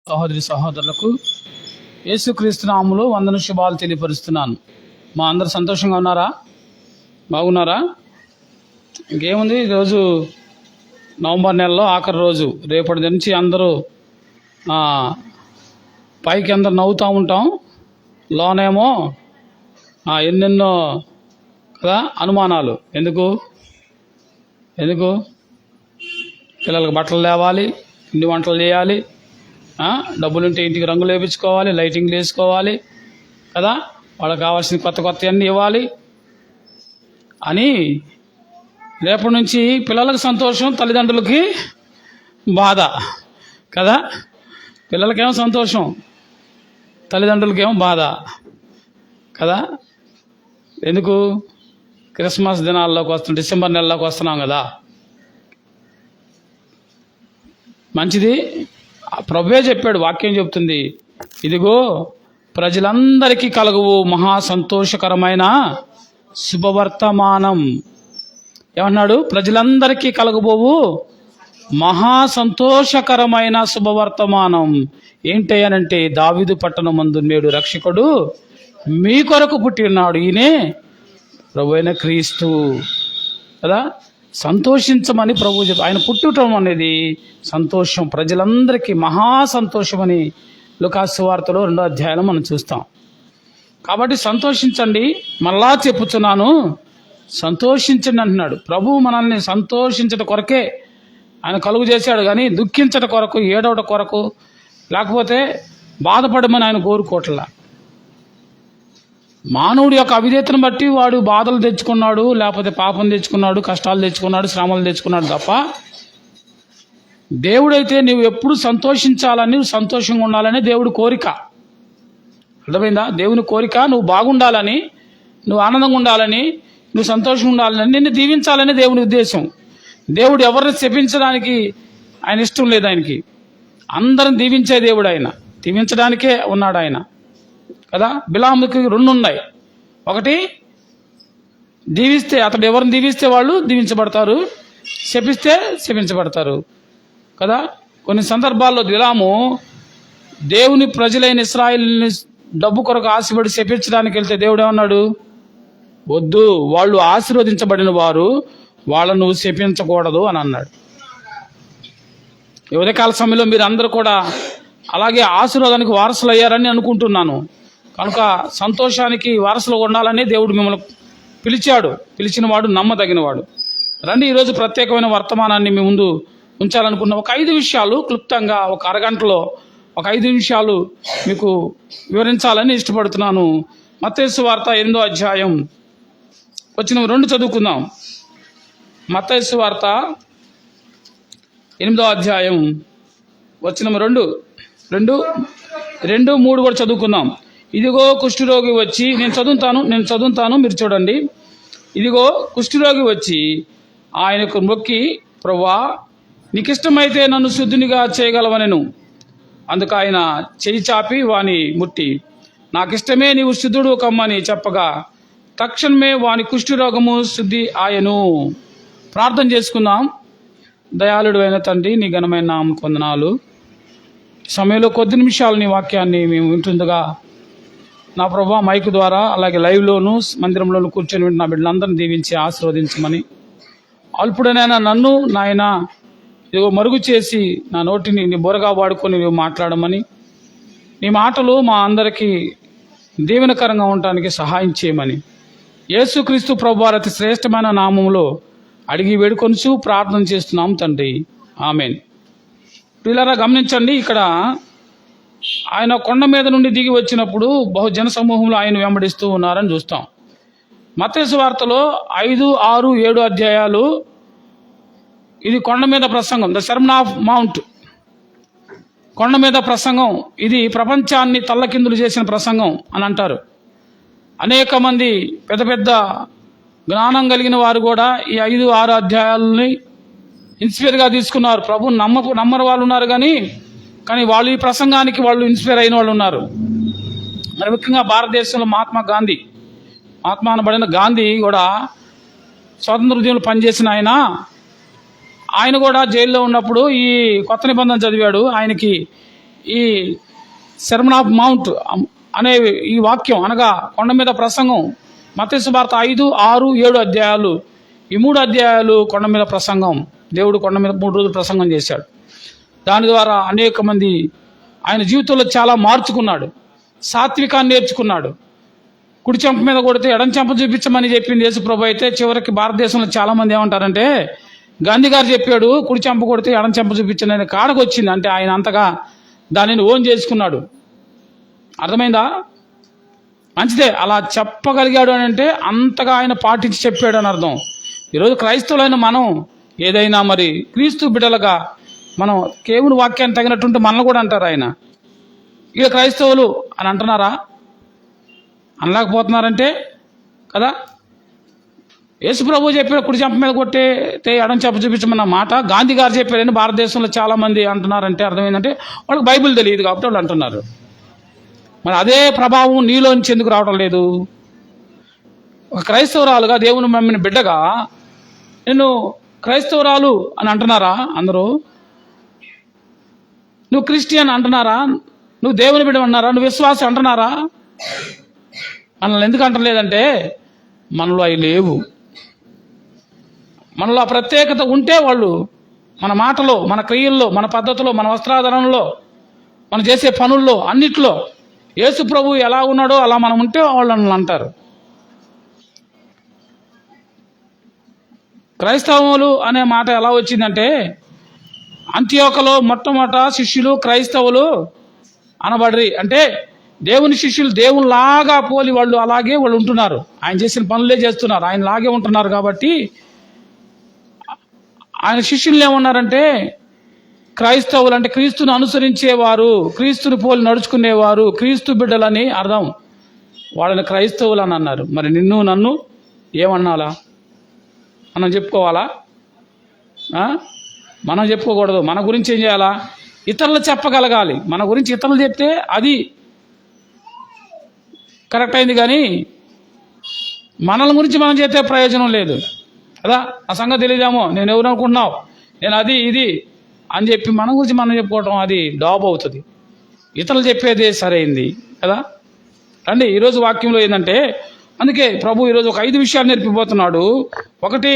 సహోదరి సహోదరులకు యేసుక్రీస్తు నామములో వందన శుభాలు తెలియపరుస్తున్నాను. మా అందరు సంతోషంగా ఉన్నారా? బాగున్నారా? ఇంకేముంది, ఈరోజు నవంబర్ నెలలో ఆఖరి రోజు. రేపటి నుంచి అందరూ పైకి అందరు నవ్వుతూ ఉంటాం, లోనేమో ఎన్నెన్నో కదా అనుమానాలు. ఎందుకు పిల్లలకు బట్టలు లేవాలి, ఇంటి వంటలు చేయాలి, డబ్బులుంటే ఇంటికి రంగులు వేయించుకోవాలి, లైటింగ్లు వేసుకోవాలి కదా, వాళ్ళకి కావాల్సిన కొత్త అన్నీ ఇవ్వాలి అని రేపటి నుంచి పిల్లలకు సంతోషం, తల్లిదండ్రులకి బాధ కదా. పిల్లలకేమో సంతోషం, తల్లిదండ్రులకేమో బాధ కదా. ఎందుకు? క్రిస్మస్ దినాల్లోకి వస్తున్నాం, డిసెంబర్ నెలలోకి వస్తున్నాం కదా. మంచిది. ప్రభువే చెప్పాడు, వాక్యం చెప్తుంది, ఇదిగో ప్రజలందరికీ కలుగువు మహా సంతోషకరమైన శుభవర్తమానం. ఏమన్నాడు? ప్రజలందరికీ కలగబోవు మహా సంతోషకరమైన శుభవర్తమానం. ఏంటి అనంటే, దావీదు పట్టణమందు నేడు రక్షకుడు మీ కొరకు పుట్టినాడు, ఈయనే ప్రభువైన క్రీస్తు కదా. సంతోషించమని ప్రభు ఆయన పుట్టడం అనేది సంతోషం, ప్రజలందరికీ మహా సంతోషమని లూకాసు సువార్తలో 2వ అధ్యాయంలో మనం చూస్తాం. కాబట్టి సంతోషించండి, మళ్ళా చెప్పుతున్నాను, సంతోషించండి అంటున్నాడు. ప్రభు మనల్ని సంతోషించడం కొరకే ఆయన కలుగు చేశాడు, కానీ దుఃఖించడం కొరకు, ఏడవడం కొరకు, లేకపోతే బాధపడమని ఆయన కోరుకోవట్లా. మానవుడి యొక్క అవిధేయతను బట్టి వాడు బాధలు తెచ్చుకున్నాడు, లేకపోతే పాపం తెచ్చుకున్నాడు, కష్టాలు తెచ్చుకున్నాడు, శ్రమలు తెచ్చుకున్నాడు తప్ప, దేవుడైతే నువ్వు ఎప్పుడు సంతోషించాలని, నువ్వు సంతోషంగా ఉండాలని దేవుడి కోరిక. అర్థమైందా? దేవుని కోరిక నువ్వు బాగుండాలని, నువ్వు ఆనందంగా ఉండాలని, నువ్వు సంతోషంగా ఉండాలని, నిన్ను దీవించాలని దేవుని ఉద్దేశం. దేవుడు ఎవరిని శపించడానికి ఆయన ఇష్టం లేదు. ఆయనకి అందరిని దీవించే దేవుడు, ఆయన దీవించడానికే ఉన్నాడు ఆయన కదా. బిలాముకి 2 ఉన్నాయి. ఒకటి, దీవిస్తే, అతడు ఎవరిని దీవిస్తే వాళ్ళు దీవించబడతారు, శపిస్తే శపించబడతారు కదా. కొన్ని సందర్భాల్లో బిలాము దేవుని ప్రజలైన ఇశ్రాయేలుని డబ్బు కొరకు ఆశపడి శపించడానికి వెళ్తే దేవుడు ఏమన్నాడు? వద్దు, వాళ్ళు ఆశీర్వదించబడిన వారు, వాళ్ళను శపించకూడదు అని అన్నాడు. ఈ ఉదయకాల సమయంలో మీరు అందరూ కూడా అలాగే ఆశీర్వాదానికి వారసులు అయ్యారని అనుకుంటున్నాను. కనుక సంతోషానికి వారసులు ఉండాలని దేవుడు మిమ్మల్ని పిలిచాడు. పిలిచిన వాడు నమ్మదగినవాడు. రండి, ఈరోజు ప్రత్యేకమైన వర్తమానాన్ని మీ ముందు ఉంచాలనుకున్న ఒక 5 విషయాలు క్లుప్తంగా, ఒక అరగంటలో ఒక 5 నిమిషాలు మీకు వివరించాలని ఇష్టపడుతున్నాను. మత్తయి సువార్త 8వ అధ్యాయం వచనం 2 చదువుకుందాం. మత్తయి సువార్త 8వ అధ్యాయం వచనం 2, 3 కూడా చదువుకుందాం. ఇదిగో కుష్ఠరోగి వచ్చి, నేను చదువుతాను మీరు చూడండి. ఇదిగో కుష్ఠరోగి వచ్చి ఆయనకు మొక్కి, ప్రభువా నీకు ఇష్టమైతే నన్ను శుద్ధునిగా చేయగలవనెను. అందుకు ఆయన చెయ్యి చాపి వాని ముట్టి, నాకిష్టమే, నీవు శుద్ధుడు కమ్మని చెప్పగా తక్షణమే వాని కుష్ఠరోగము శుద్ధి ఆయను. ప్రార్థన చేసుకుందాం. దయాళుడు అయిన తండ్రి, నీ ఘనమైన నామమునకు వందనాలు. సమయంలో కొద్ది నిమిషాలు నీ వాక్యాన్ని మేము వింటుండగా, నా ప్రభా మైకు ద్వారా, అలాగే లైవ్లోను, మందిరంలోను కూర్చొని వింటున్న నా బిడ్డలందరినీ దీవించి ఆశీర్వదించమని, అల్పుడనైనా నన్ను నాయన ఇదిగో మరుగు చేసి నా నోటిని నీ బొరగా వాడుకొని నువ్వు మాట్లాడమని, నీ మాటలు మా అందరికీ దీవెనకరంగా ఉండటానికి సహాయం చేయమని యేసుక్రీస్తు ప్రభువారి అతి శ్రేష్టమైన నామములో అడిగి వేడుకొనుచు ప్రార్థన చేస్తున్నాం తండ్రి, ఆమెన్. పిల్లరా గమనించండి, ఇక్కడ ఆయన కొండ మీద నుండి దిగి వచ్చినప్పుడు బహుజన సమూహంలో ఆయన వెంబడిస్తూ ఉన్నారని చూస్తాం. మత్తయి సువార్తలో 5, 6, 7 అధ్యాయాలు ఇది కొండ మీద ప్రసంగం, ద సెర్మన్ ఆఫ్ మౌంట్, కొండ మీద ప్రసంగం. ఇది ప్రపంచాన్ని తల్లకిందులు చేసిన ప్రసంగం అని అంటారు. అనేక మంది పెద్ద పెద్ద జ్ఞానం కలిగిన వారు కూడా ఈ 5, 6 అధ్యాయాలని ఇన్స్పైర్గా తీసుకున్నారు. ప్రభు నమ్మరు వాళ్ళు ఉన్నారు, కానీ వాళ్ళు ఈ ప్రసంగానికి వాళ్ళు ఇన్స్పైర్ అయిన వాళ్ళు ఉన్నారు. మరి ముఖ్యంగా భారతదేశంలో మహాత్మా అనబడిన గాంధీ కూడా స్వాతంత్ర ఉద్యమంలో పనిచేసిన ఆయన కూడా జైల్లో ఉన్నప్పుడు ఈ కొత్త నిబంధన చదివాడు. ఆయనకి ఈ సెర్మన్ ఆఫ్ మౌంట్ అనే ఈ వాక్యం అనగా కొండ మీద ప్రసంగం మత్తయి సువార్త 5, 6, 7 అధ్యాయాలు, ఈ 3 అధ్యాయాలు కొండ మీద ప్రసంగం. దేవుడు కొండ మీద 3 రోజులు ప్రసంగం చేశాడు. దాని ద్వారా అనేక మంది ఆయన జీవితంలో చాలా మార్చుకున్నాడు. సాత్వికాన్ని నేర్చుకున్నాడు. కుడి చెంప మీద కొడితే ఎడం చెంప చూపించమని చెప్పింది యేసుప్రభు అయితే చివరికి భారతదేశంలో చాలామంది ఏమంటారంటే గాంధీ గారు చెప్పాడు కుడి చెంప కొడితే ఎడం చెంప చూపించండి అనే కాడకు వచ్చింది. అంటే ఆయన అంతగా దానిని ఓన్ చేసుకున్నాడు. అర్థమైందా? మంచిదే, అలా చెప్పగలిగాడు అని అంటే అంతగా ఆయన పాటించి చెప్పాడు అని అర్థం. ఈరోజు క్రైస్తవులైన మనం ఏదైనా మరి క్రీస్తు బిడ్డలుగా మనం కేవలం వాక్యాన్ని తగినట్టుంటే మనల్ని కూడా అంటారు ఆయన ఇక క్రైస్తవులు అని అంటున్నారా? అనలేకపోతున్నారంటే కదా. యేసుప్రభు చెప్పాడు కుడి చెంప మీద కొట్టే ఎడం చెంప చూపించమన్న మాట గాంధీ గారు చెప్పారని భారతదేశంలో చాలామంది అంటున్నారంటే అర్థమైందంటే వాళ్ళకి బైబిల్ తెలియదు కాబట్టి వాళ్ళు అంటున్నారు. మరి అదే ప్రభావం నీలోంచి ఎందుకు రావడం లేదు? ఒక క్రైస్తవురాలుగా దేవుని మమ్మిన బిడ్డగా నేను క్రైస్తవురాలు అని అంటున్నారా అందరూ? నువ్వు క్రిస్టియన్ అంటున్నారా? నువ్వు దేవుని బిడ్డ అన్నారా? నువ్వు విశ్వాసి అంటున్నారా? మనల్ని ఎందుకు అంటలేదంటే మనలో అవి లేవు. మనలో ఆ ప్రత్యేకత ఉంటే వాళ్ళు మన మాటలో, మన క్రియల్లో, మన పద్ధతిలో, మన వస్త్రాధరణలో, మనం చేసే పనుల్లో అన్నిట్లో యేసు ప్రభు ఎలా ఉన్నాడో అలా మనం ఉంటే వాళ్ళు అంటారు. క్రైస్తవులు అనే మాట ఎలా వచ్చిందంటే అంత్యోకలో మొట్టమొదట శిష్యులు క్రైస్తవులు అనబడ్రి. అంటే దేవుని శిష్యులు దేవునిలాగా పోలి వాళ్ళు అలాగే వాళ్ళు ఉంటున్నారు. ఆయన చేసిన పనులే చేస్తున్నారు, ఆయన లాగే ఉంటున్నారు. కాబట్టి ఆయన శిష్యులు ఏమన్నారంటే క్రైస్తవులు అంటే క్రీస్తుని అనుసరించేవారు, క్రీస్తుని పోలి నడుచుకునేవారు, క్రీస్తు బిడ్డలని అర్థం. వాళ్ళని క్రైస్తవులు అని అన్నారు. మరి నిన్ను నన్ను ఏమన్నాలా? మనం చెప్పుకోవాలా? మనం చెప్పుకోకూడదు. మన గురించి ఏం చేయాలా? ఇతరులు చెప్పగలగాలి. మన గురించి ఇతరులు చెప్తే అది కరెక్ట్ అయింది, కానీ మనల గురించి మనం చేస్తే ప్రయోజనం లేదు కదా. ఆ సంగతి తెలియదేమో, నేను ఎవరు అనుకుంటున్నావు, నేను అది ఇది అని చెప్పి మన గురించి మనం చెప్పుకోవటం అది డాబ్ అవుతుంది. ఇతరులు చెప్పేదే సరైంది కదా. రండి, ఈరోజు వాక్యంలో ఏంటంటే అందుకే ప్రభు ఈరోజు ఒక 5 విషయాలు నేర్పిపోతున్నాడు. 1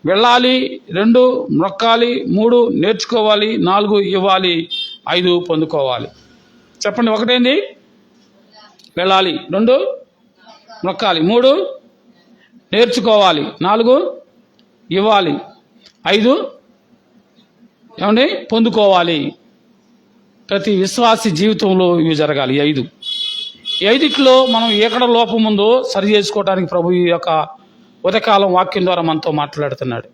వెళ్ళాలి, 2 మొక్కాలి, 3 నేర్చుకోవాలి, 4 ఇవ్వాలి, 5 పొందుకోవాలి. చెప్పండి. 1 ఏంది? వెళ్ళాలి, 2 మొక్కాలి, 3 నేర్చుకోవాలి, 4 ఇవ్వాలి, 5 ఏమండి పొందుకోవాలి. ప్రతి విశ్వాసి జీవితంలో ఇవి జరగాలి. ఈ 5 మనం ఎక్కడ లోపం ఉందో సరి చేసుకోవడానికి ప్రభు ఈ యొక్క ఉదయకాలం వాక్యం ద్వారా మనతో మాట్లాడుతున్నాడు.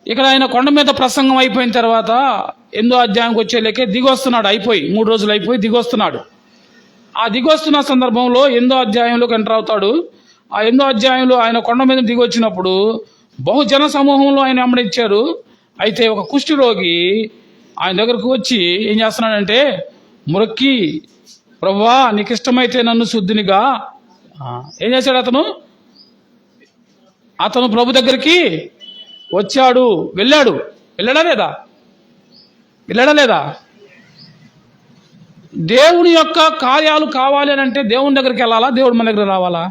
ఇక్కడ ఆయన కొండ మీద ప్రసంగం అయిపోయిన తర్వాత 8వ అధ్యాయంకి వచ్చేలేకే దిగొస్తున్నాడు. అయిపోయి 3 రోజులు అయిపోయి దిగొస్తున్నాడు. ఆ దిగొస్తున్న సందర్భంలో 8వ అధ్యాయంలోకి ఎంటర్ అవుతాడు. ఆ 8వ అధ్యాయంలో ఆయన కొండ మీద దిగొచ్చినప్పుడు బహుజన సమూహంలో ఆయన వెంబడించారు. అయితే ఒక కుష్ఠరోగి ఆయన దగ్గరకు వచ్చి ఏం చేస్తున్నాడంటే మొక్కి, ప్రభువా నీకు ఇష్టమైతే నన్ను శుద్ధినిగా. ఏం చేశాడు అతను ప్రభు దగ్గరికి వచ్చాడు, వెళ్ళాడా లేదా? దేవుని యొక్క కార్యాలు కావాలి అని అంటే దేవుని దగ్గరికి వెళ్ళాలా? దేవుడు మన దగ్గర రావాలా?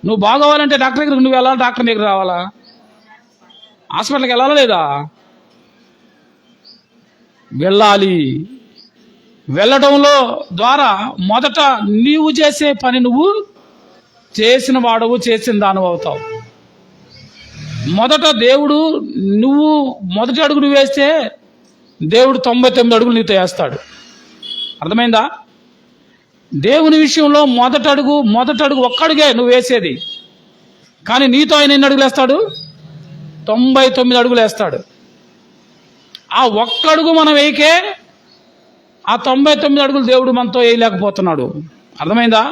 నువ్వు బాగోవాలంటే డాక్టర్ దగ్గరికి నువ్వు వెళ్ళాలా? డాక్టర్ దగ్గర రావాలా? హాస్పిటల్కి వెళ్ళాలా లేదా? వెళ్ళాలి. వెళ్ళడంలో ద్వారా మొదట నీవు చేసే పని నువ్వు చేసిన వాడవు, చేసిన దానవు అవుతావు. మొదట దేవుడు నువ్వు మొదటి అడుగు నువ్వు వేస్తే దేవుడు 99 అడుగులు నీతో వేస్తాడు. అర్థమైందా? దేవుని విషయంలో మొదటి అడుగు ఒక్క అడుగే నువ్వు వేసేది, కానీ నీతో ఆయన ఎన్ని అడుగులు వేస్తాడు? 99 అడుగులు వేస్తాడు. ఆ ఒక్క అడుగు మనం వేయకే ఆ 99 అడుగులు దేవుడు మనతో వేయలేకపోతున్నాడు. అర్థమైందా?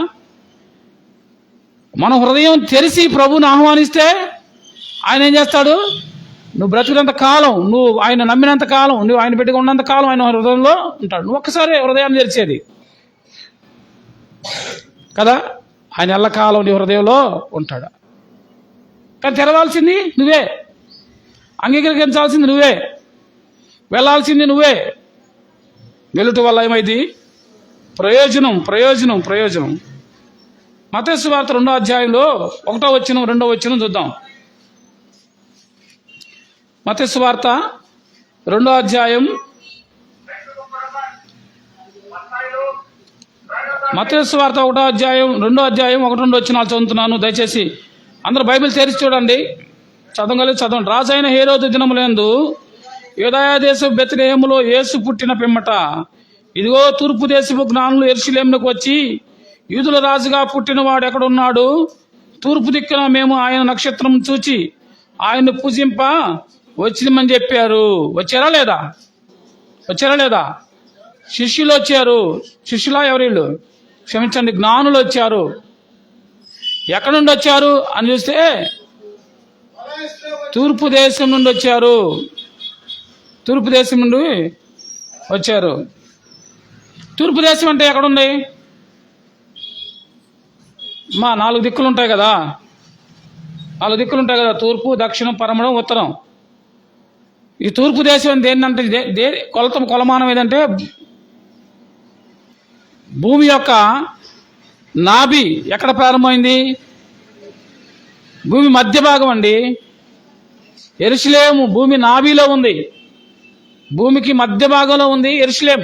మన హృదయం తెరిచి ప్రభువుని ఆహ్వానిస్తే ఆయన ఏం చేస్తాడు? నువ్వు బ్రతికినంత కాలం, నువ్వు ఆయన నమ్మినంత కాలం, నువ్వు ఆయన బిడ్డగా ఉన్నంత కాలం ఆయన హృదయంలో ఉంటాడు. నువ్వు ఒక్కసారి హృదయాన్ని తెరిచేది కదా, ఆయన ఎల్లకాలం నీ హృదయంలో ఉంటాడు. కానీ తెరవాల్సింది నువ్వే, అంగీకరించాల్సింది నువ్వే. వెళ్ళాల్సింది నువ్వే. వెలుట వల్ల ఏమైంది? ప్రయోజనం ప్రయోజనం ప్రయోజనం. మత్తయి సువార్త 2వ అధ్యాయంలో 1వ వచనం 2వ వచనం చూద్దాం. మత్తయి సువార్త 2వ అధ్యాయం, మత్తయి సువార్త 1వ అధ్యాయం 2వ అధ్యాయం 1-2 వచనాలు చదువుతున్నాను. దయచేసి అందరూ బైబిల్ తెరిచి చూడండి. చదవగలిగి చదవండి. రాజైన హేరోదు దినములందు యూదయ దేశపు బెత్లెహేములో యేసు పుట్టిన పిమ్మట, ఇదిగో తూర్పు దేశపు జ్ఞానులు యెరూషలేమునకు వచ్చి, యూదుల రాజుగా పుట్టినవాడు ఎక్కడున్నాడు? తూర్పు దిక్కున మేము ఆయన నక్షత్రం చూచి ఆయన్ని పూజింప వచ్చినమని చెప్పారు. వచ్చారా లేదా? వచ్చారా లేదా? శిష్యులు వచ్చారు. శిష్యులా? ఎవరిళ్ళు? క్షమించండి, జ్ఞానులు వచ్చారు. ఎక్కడి నుండి వచ్చారు అని చూస్తే తూర్పు దేశం నుండి వచ్చారు. తూర్పు దేశం నుండి వచ్చారు. తూర్పు దేశం అంటే ఎక్కడుంది? 4 దిక్కులు ఉంటాయి కదా. 4 దిక్కులు ఉంటాయి కదా. తూర్పు, దక్షిణం, పరమడం, ఉత్తరం. ఈ తూర్పు దేశం దేన్నంటే కొలమానం ఏదంటే భూమి యొక్క నాభి ఎక్కడ ప్రారంభమైంది? భూమి మధ్య భాగం అండి. యెరూషలేము భూమి నాభిలో ఉంది. భూమికి మధ్య భాగంలో ఉంది యెరూషలేం.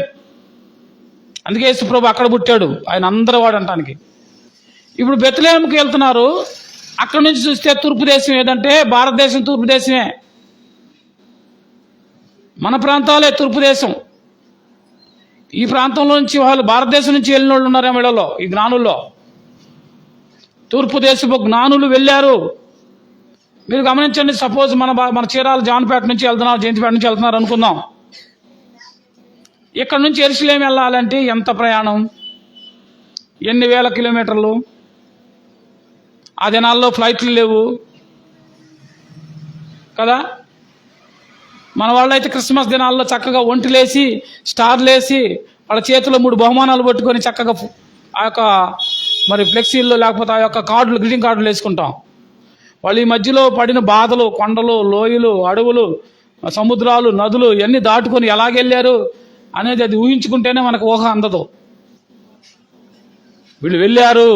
అందుకే యేసు ప్రభు అక్కడ పుట్టాడు. ఆయన అందరి వాడు అంటానికి. ఇప్పుడు బెత్లెహేముకి వెళ్తున్నారు. అక్కడ నుంచి చూస్తే తూర్పు దేశం ఏదంటే భారతదేశం తూర్పు దేశమే. మన ప్రాంతాలే తూర్పు దేశం. ఈ ప్రాంతంలో నుంచి వాళ్ళు భారతదేశం నుంచి వెళ్ళిన వాళ్ళు ఉన్నారు వీళ్ళలో, ఈ జ్ఞానుల్లో. తూర్పు దేశపు జ్ఞానులు వెళ్ళారు. మీరు గమనించండి. సపోజ్ మన చీరాల జాన్పేట నుంచి వెళ్తున్నారు, జయంతిపేట నుంచి వెళ్తున్నారు అనుకుందాం. ఇక్కడ నుంచి యెరూషలేం వెళ్ళాలంటే ఎంత ప్రయాణం? ఎన్ని వేల కిలోమీటర్లు? ఆ దినాల్లో ఫ్లైట్లు లేవు కదా. మన వాళ్ళు అయితే క్రిస్మస్ దినాల్లో చక్కగా ఒంటిలేసి స్టార్లేసి వాళ్ళ చేతిలో 3 బహుమానాలు పట్టుకొని చక్కగా ఆ యొక్క మరి ఫ్లెక్సీల్లో లేకపోతే ఆ యొక్క కార్డులు, గ్రీటింగ్ కార్డులు వేసుకుంటాం. వాళ్ళు ఈ మధ్యలో పడిన బాధలు, కొండలు, లోయలు, అడవులు, సముద్రాలు, నదులు ఇవన్నీ దాటుకొని ఎలాగెళ్ళారు అనేది అది ఊహించుకుంటేనే మనకు ఊహ అందదు. వీళ్ళు వెళ్ళారు.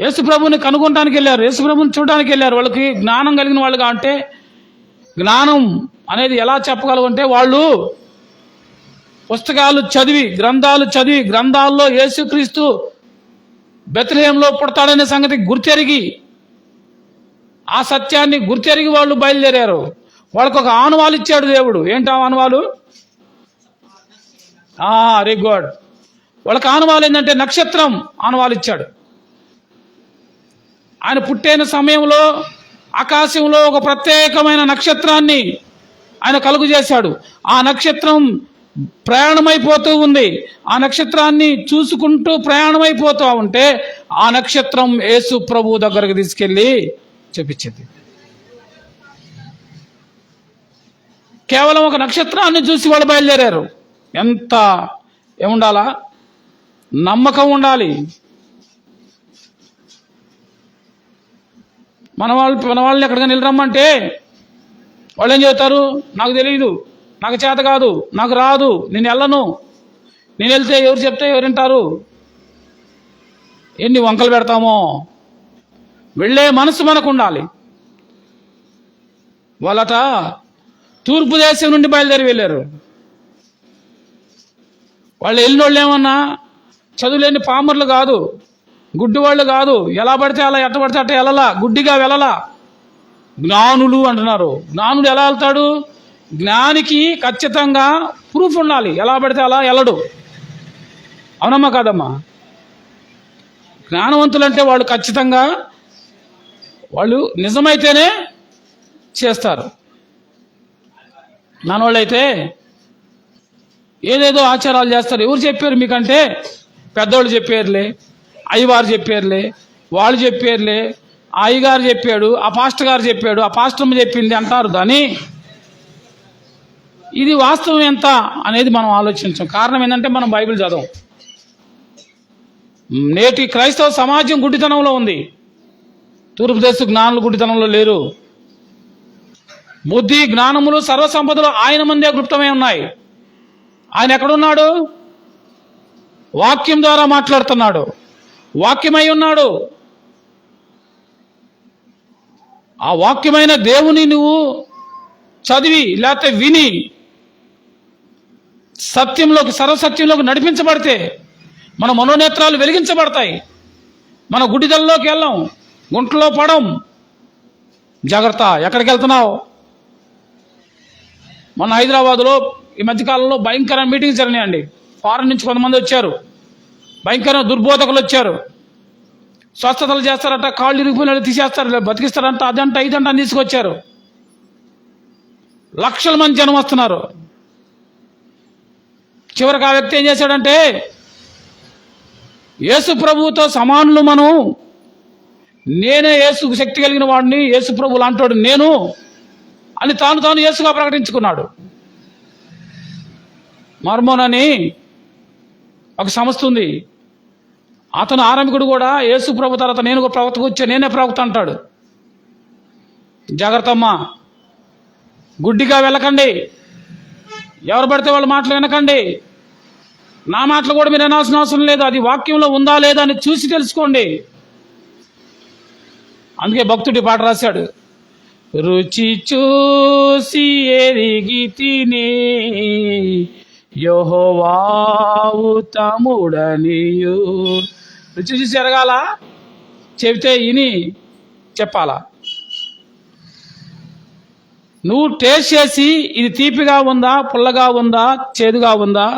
యేసు ప్రభుని కనుగొనడానికి వెళ్ళారు. యేసు ప్రభుని చూడడానికి వెళ్ళారు. వాళ్ళకి జ్ఞానం కలిగిన వాళ్ళుగా అంటే జ్ఞానం అనేది ఎలా చెప్పగలగంటే వాళ్ళు పుస్తకాలు చదివి, గ్రంథాల్లో యేసుక్రీస్తు బెత్లెహేంలో పుడతాడనే సంగతి గుర్తెరిగి, ఆ సత్యాన్ని గుర్తెరిగి వాళ్ళు బయలుదేరారు. వాళ్ళకు ఒక ఆనవాలు ఇచ్చాడు దేవుడు. ఏంటి ఆ ఆనవాలు? Very good. వాళ్ళకి ఆనవాలు ఏంటంటే నక్షత్రం ఆనవాలు ఇచ్చాడు. ఆయన పుట్టిన సమయంలో ఆకాశంలో ఒక ప్రత్యేకమైన నక్షత్రాన్ని ఆయన కలుగు చేశాడు. ఆ నక్షత్రం ప్రయాణమైపోతూ ఉంది. ఆ నక్షత్రాన్ని చూసుకుంటూ ప్రయాణమైపోతూ ఉంటే ఆ నక్షత్రం యేసు ప్రభు దగ్గరకు తీసుకెళ్ళి చూపించింది. కేవలం ఒక నక్షత్రాన్ని చూసి వాళ్ళు బయలుదేరారు. ఎంత ఏముండాలా? నమ్మకం ఉండాలి. మన వాళ్ళని ఎక్కడికైనా వెళ్ళరమ్మంటే వాళ్ళు ఏం చెబుతారు? నాకు తెలియదు, నాకు చేత కాదు, నాకు రాదు, నేను వెళ్ళను. నేను వెళ్తే ఎవరు చెప్తే ఎవరు వింటారు? ఎన్ని వంకలు పెడతామో. వెళ్ళే మనసు మనకు ఉండాలి. వాళ్ళట తూర్పు దేశం నుండి బయలుదేరి వెళ్ళారు. వాళ్ళు వెళ్ళిన వాళ్ళు ఏమన్నా చదువులేని పామర్లు కాదు, గుడ్డి వాళ్ళు కాదు. ఎలా పడితే అలా, ఎట్ట పడితే అట్ట వెళ్ళలా, గుడ్డిగా వెళ్ళలా. జ్ఞానులు అంటున్నారు. జ్ఞానుడు ఎలా వెళ్తాడు? జ్ఞానికి ఖచ్చితంగా ప్రూఫ్ ఉండాలి. ఎలా పడితే అలా వెళ్ళడు. అవునమ్మా కాదమ్మా? జ్ఞానవంతులంటే వాళ్ళు ఖచ్చితంగా వాళ్ళు నిజమైతేనే చేస్తారు. నానోళ్ళైతే ఏదేదో ఆచారాలు చేస్తారు. ఎవరు చెప్పారు మీకంటే? పెద్దోళ్ళు చెప్పారులే, అయ్యవారు చెప్పారులే, వాళ్ళు చెప్పారులే, ఆ అయ్యగారు చెప్పాడు, ఆ పాస్టర్ గారు చెప్పాడు, ఆ పాస్టర్మ చెప్పింది అంటారు. దాన్ని ఇది వాస్తవం ఎంత అనేది మనం ఆలోచించాం. కారణం ఏంటంటే మనం బైబిల్ చదవం. నేటి క్రైస్తవ సమాజం గుడ్డితనంలో ఉంది. తూర్పు దేశ జ్ఞానులు గుడ్డితనంలో లేరు. బుద్ధి, జ్ఞానములు, సర్వసంపదలు ఆయన మందే గుప్తమై ఉన్నాయి. ఆయన ఎక్కడున్నాడు? వాక్యం ద్వారా మాట్లాడుతున్నాడు. వాక్యమై ఉన్నాడు. ఆ వాక్యమైన దేవుని నువ్వు చదివి లేకపోతే విని సత్యంలోకి, సర్వసత్యంలోకి నడిపించబడితే మన మనోనేత్రాలు వెలిగించబడతాయి. మన గుడిదల్లోకి వెళ్ళాం, గుంటలో పడం. జాగ్రత్త, ఎక్కడికి వెళ్తున్నావు? మన హైదరాబాద్లో ఈ మధ్యకాలంలో భయంకరమైన మీటింగ్స్ జరిగినాయండి. ఫారెన్ నుంచి కొంతమంది వచ్చారు, భయంకరమైన దుర్బోధకులు వచ్చారు. స్వస్థతలు చేస్తారట, కాళ్ళు ఇరిగిపోయిన తీసేస్తారు, బతికిస్తారంట, అదంట ఇదంట అని తీసుకొచ్చారు. లక్షల మంది జనం వస్తున్నారు. చివరికి ఆ వ్యక్తి ఏం చేశాడంటే, యేసు ప్రభువుతో సమానులు మనం, నేనే యేసుకు శక్తి కలిగిన వాడిని, యేసు ప్రభు లాంటోడు నేను అని తాను యేసుగా ప్రకటించుకున్నాడు. మర్మోన్ అని ఒక సంస్థ ఉంది. అతను ఆరంభికుడు కూడా యేసు ప్రభు తర్వాత నేను ప్రవక్తకు వచ్చా, నేనే ప్రవక్త అంటాడు. జాగ్రత్త అమ్మా, గుడ్డిగా వెళ్ళకండి. ఎవరు పడితే వాళ్ళ మాటలు వినకండి. నా మాటలు కూడా మీరు వినాల్సిన అవసరం లేదు. అది వాక్యంలో ఉందా లేదా అని చూసి తెలుసుకోండి. అందుకే భక్తుడి పాట రాశాడు, రుచి చూసి ఎరిగి తిని యెహోవావు తముడనియు. రుచి చూసి ఎరగాల, చెబితే ఇని చెప్పాలా. నువ్వు టేస్ట్ చేసి ఇది తీపిగా ఉందా, పుల్లగా ఉందా, చేదుగా ఉందా,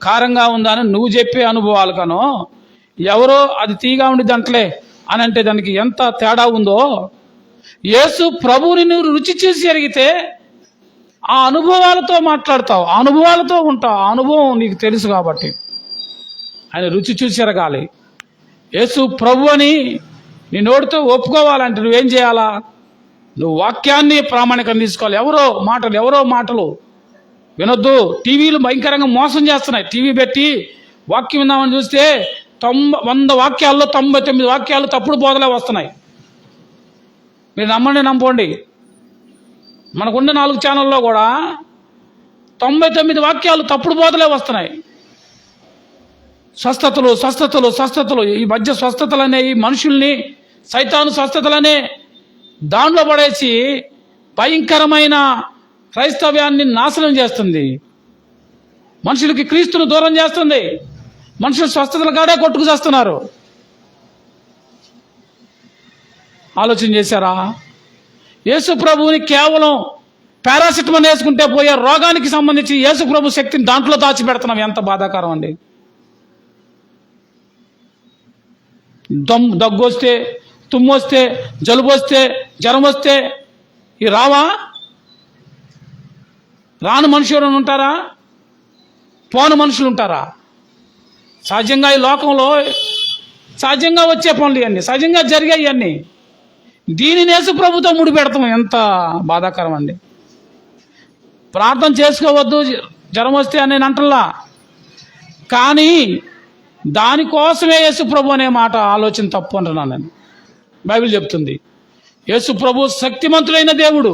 కారంగా ఉందా అని నువ్వు చెప్పే అనుభవాలు కనో, ఎవరో అది తీగా ఉండి దంటలే అని అంటే దానికి ఎంత తేడా ఉందో. యేసు ప్రభువుని నువ్వు రుచి చూసి ఎరిగితే ఆ అనుభవాలతో మాట్లాడతావు, ఆ అనుభవాలతో ఉంటావు. ఆ అనుభవం నీకు తెలుసు కాబట్టి ఆయన రుచి చూసి ఎరగాలి. యేసు ప్రభు అని నీ నోటితో ఒప్పుకోవాలంటే నువ్వేం చేయాలా? నువ్వు వాక్యాన్ని ప్రామాణికంగా తీసుకోవాలి. ఎవరో మాటలు వినొద్దు. టీవీలు భయంకరంగా మోసం చేస్తున్నాయి. టీవీ పెట్టి వాక్యం విందామని చూస్తే 100 వాక్యాల్లో 99 వాక్యాలు తప్పుడు బోధలే వస్తున్నాయి. మీరు నమ్మండి, నమ్ముకోండి. మనకున్న 4 ఛానల్లో కూడా 99 వాక్యాలు తప్పుడు బోధలే వస్తున్నాయి. స్వస్థతలు ఈ మధ్య స్వస్థతలనే ఈ మనుషుల్ని సైతాను స్వస్థతలనే దాంట్లో పడేసి భయంకరమైన క్రైస్తవ్యాన్ని నాశనం చేస్తుంది. మనుషులకి క్రీస్తును దూరం చేస్తుంది. మనుషులు స్వస్థతల కాడే కొట్టుకు చేస్తున్నారు. ఆలోచన చేశారా? యేసు ప్రభువుని కేవలం పారాసిటమాల్ వేసుకుంటే పోయే రోగానికి సంబంధించి యేసు ప్రభు శక్తిని దాంట్లో దాచిపెడుతున్నాం. ఎంత బాధాకరం అండి. దగ్గు వస్తే, తుమ్ము వస్తే, జలుబు వస్తే, జ్వరం వస్తే ఈ రావా? రాను మనుషులు ఉంటారా? పోను మనుషులు ఉంటారా? సహజంగా ఈ లోకంలో సహజంగా వచ్చే పనులు ఇవన్నీ, సహజంగా జరిగాయి ఇవన్నీ. దీనిని యేసు ప్రభుతో ముడిపెడతాం. ఎంత బాధాకరం అండి. ప్రార్థన చేసుకోవద్దు జ్వరం వస్తే అని నేను అంటల్లా, కానీ దానికోసమే యేసు ప్రభు అనే మాట ఆలోచన తప్పు అంటున్నాను నేను. బైబిల్ చెప్తుంది యేసు ప్రభు శక్తిమంతుడైన దేవుడు,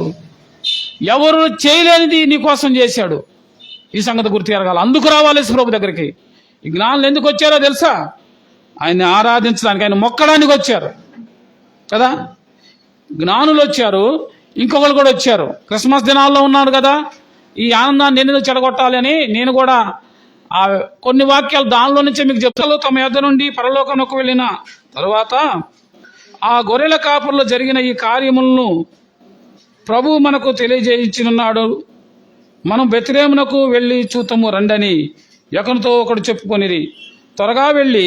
ఎవరు చేయలేనిది నీ కోసం చేశాడు. ఈ సంగతి గుర్తు ఎరగాలి. అందుకు రావాలి యేసు ప్రభు దగ్గరికి. ఈ జ్ఞానులు ఎందుకు వచ్చారో తెలుసా? ఆయన్ని ఆరాధించడానికి, ఆయన మొక్కడానికి వచ్చారు కదా. జ్ఞానులు వచ్చారు, ఇంకొకరు కూడా వచ్చారు. క్రిస్మస్ దినాల్లో ఉన్నారు కదా, ఈ ఆనందాన్ని ఎందుకు చెడగొట్టాలి అని నేను కూడా ఆ కొన్ని వాక్యాలు దానిలో నుంచే మీకు చెప్తాను. తమ యొద్ద నుండి పరలోకంలోకి వెళ్ళిన తరువాత ఆ గొర్రెల కాపుర్లో జరిగిన ఈ కార్యములను ప్రభు మనకు తెలియజేయించినున్నాడు. మనం బెత్లెహేమునకు వెళ్ళి చూతము రండని ఒకరితో ఒకడు చెప్పుకొనిరి. త్వరగా వెళ్ళి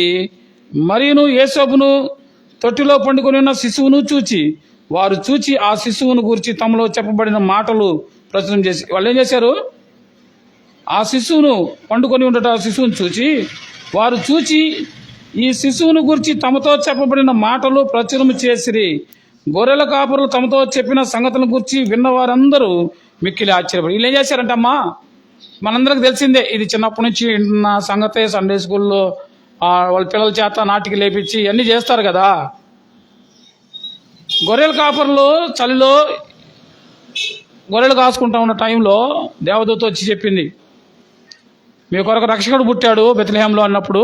మరియును యేసోబును తొట్టిలో పండుకొని ఉన్న శిశువును చూచి, వారు చూచి ఆ శిశువును గురించి తమలో చెప్పబడిన మాటలు ప్రచురం చేసి, వాళ్ళు ఏం చేశారు? ఆ శిశువును పండుకొని ఉండట ఆ శిశువును చూచి, వారు చూచి ఈ శిశువును గురించి తమతో చెప్పబడిన మాటలు ప్రచురం చేసిరి. గొర్రెల కాపురులు తమతో చెప్పిన సంగతులను గురించి విన్నవారందరూ మిక్కిలి ఆశ్చర్యపడి. వీళ్ళు ఏం చేశారంటమ్మా, మనందరికి తెలిసిందే, ఇది చిన్నప్పటి నుంచి వింటున్న సంగతే. సండే స్కూల్లో వాళ్ళ పిల్లల చేత నాటికి లేపించి ఇవన్నీ చేస్తారు కదా. గొర్రెల కాపర్లు చలిలో గొర్రెలు కాసుకుంటా ఉన్న టైంలో దేవదూత వచ్చి చెప్పింది, మీ కొరకు రక్షకుడు పుట్టాడు బెత్లెహేంలో అన్నప్పుడు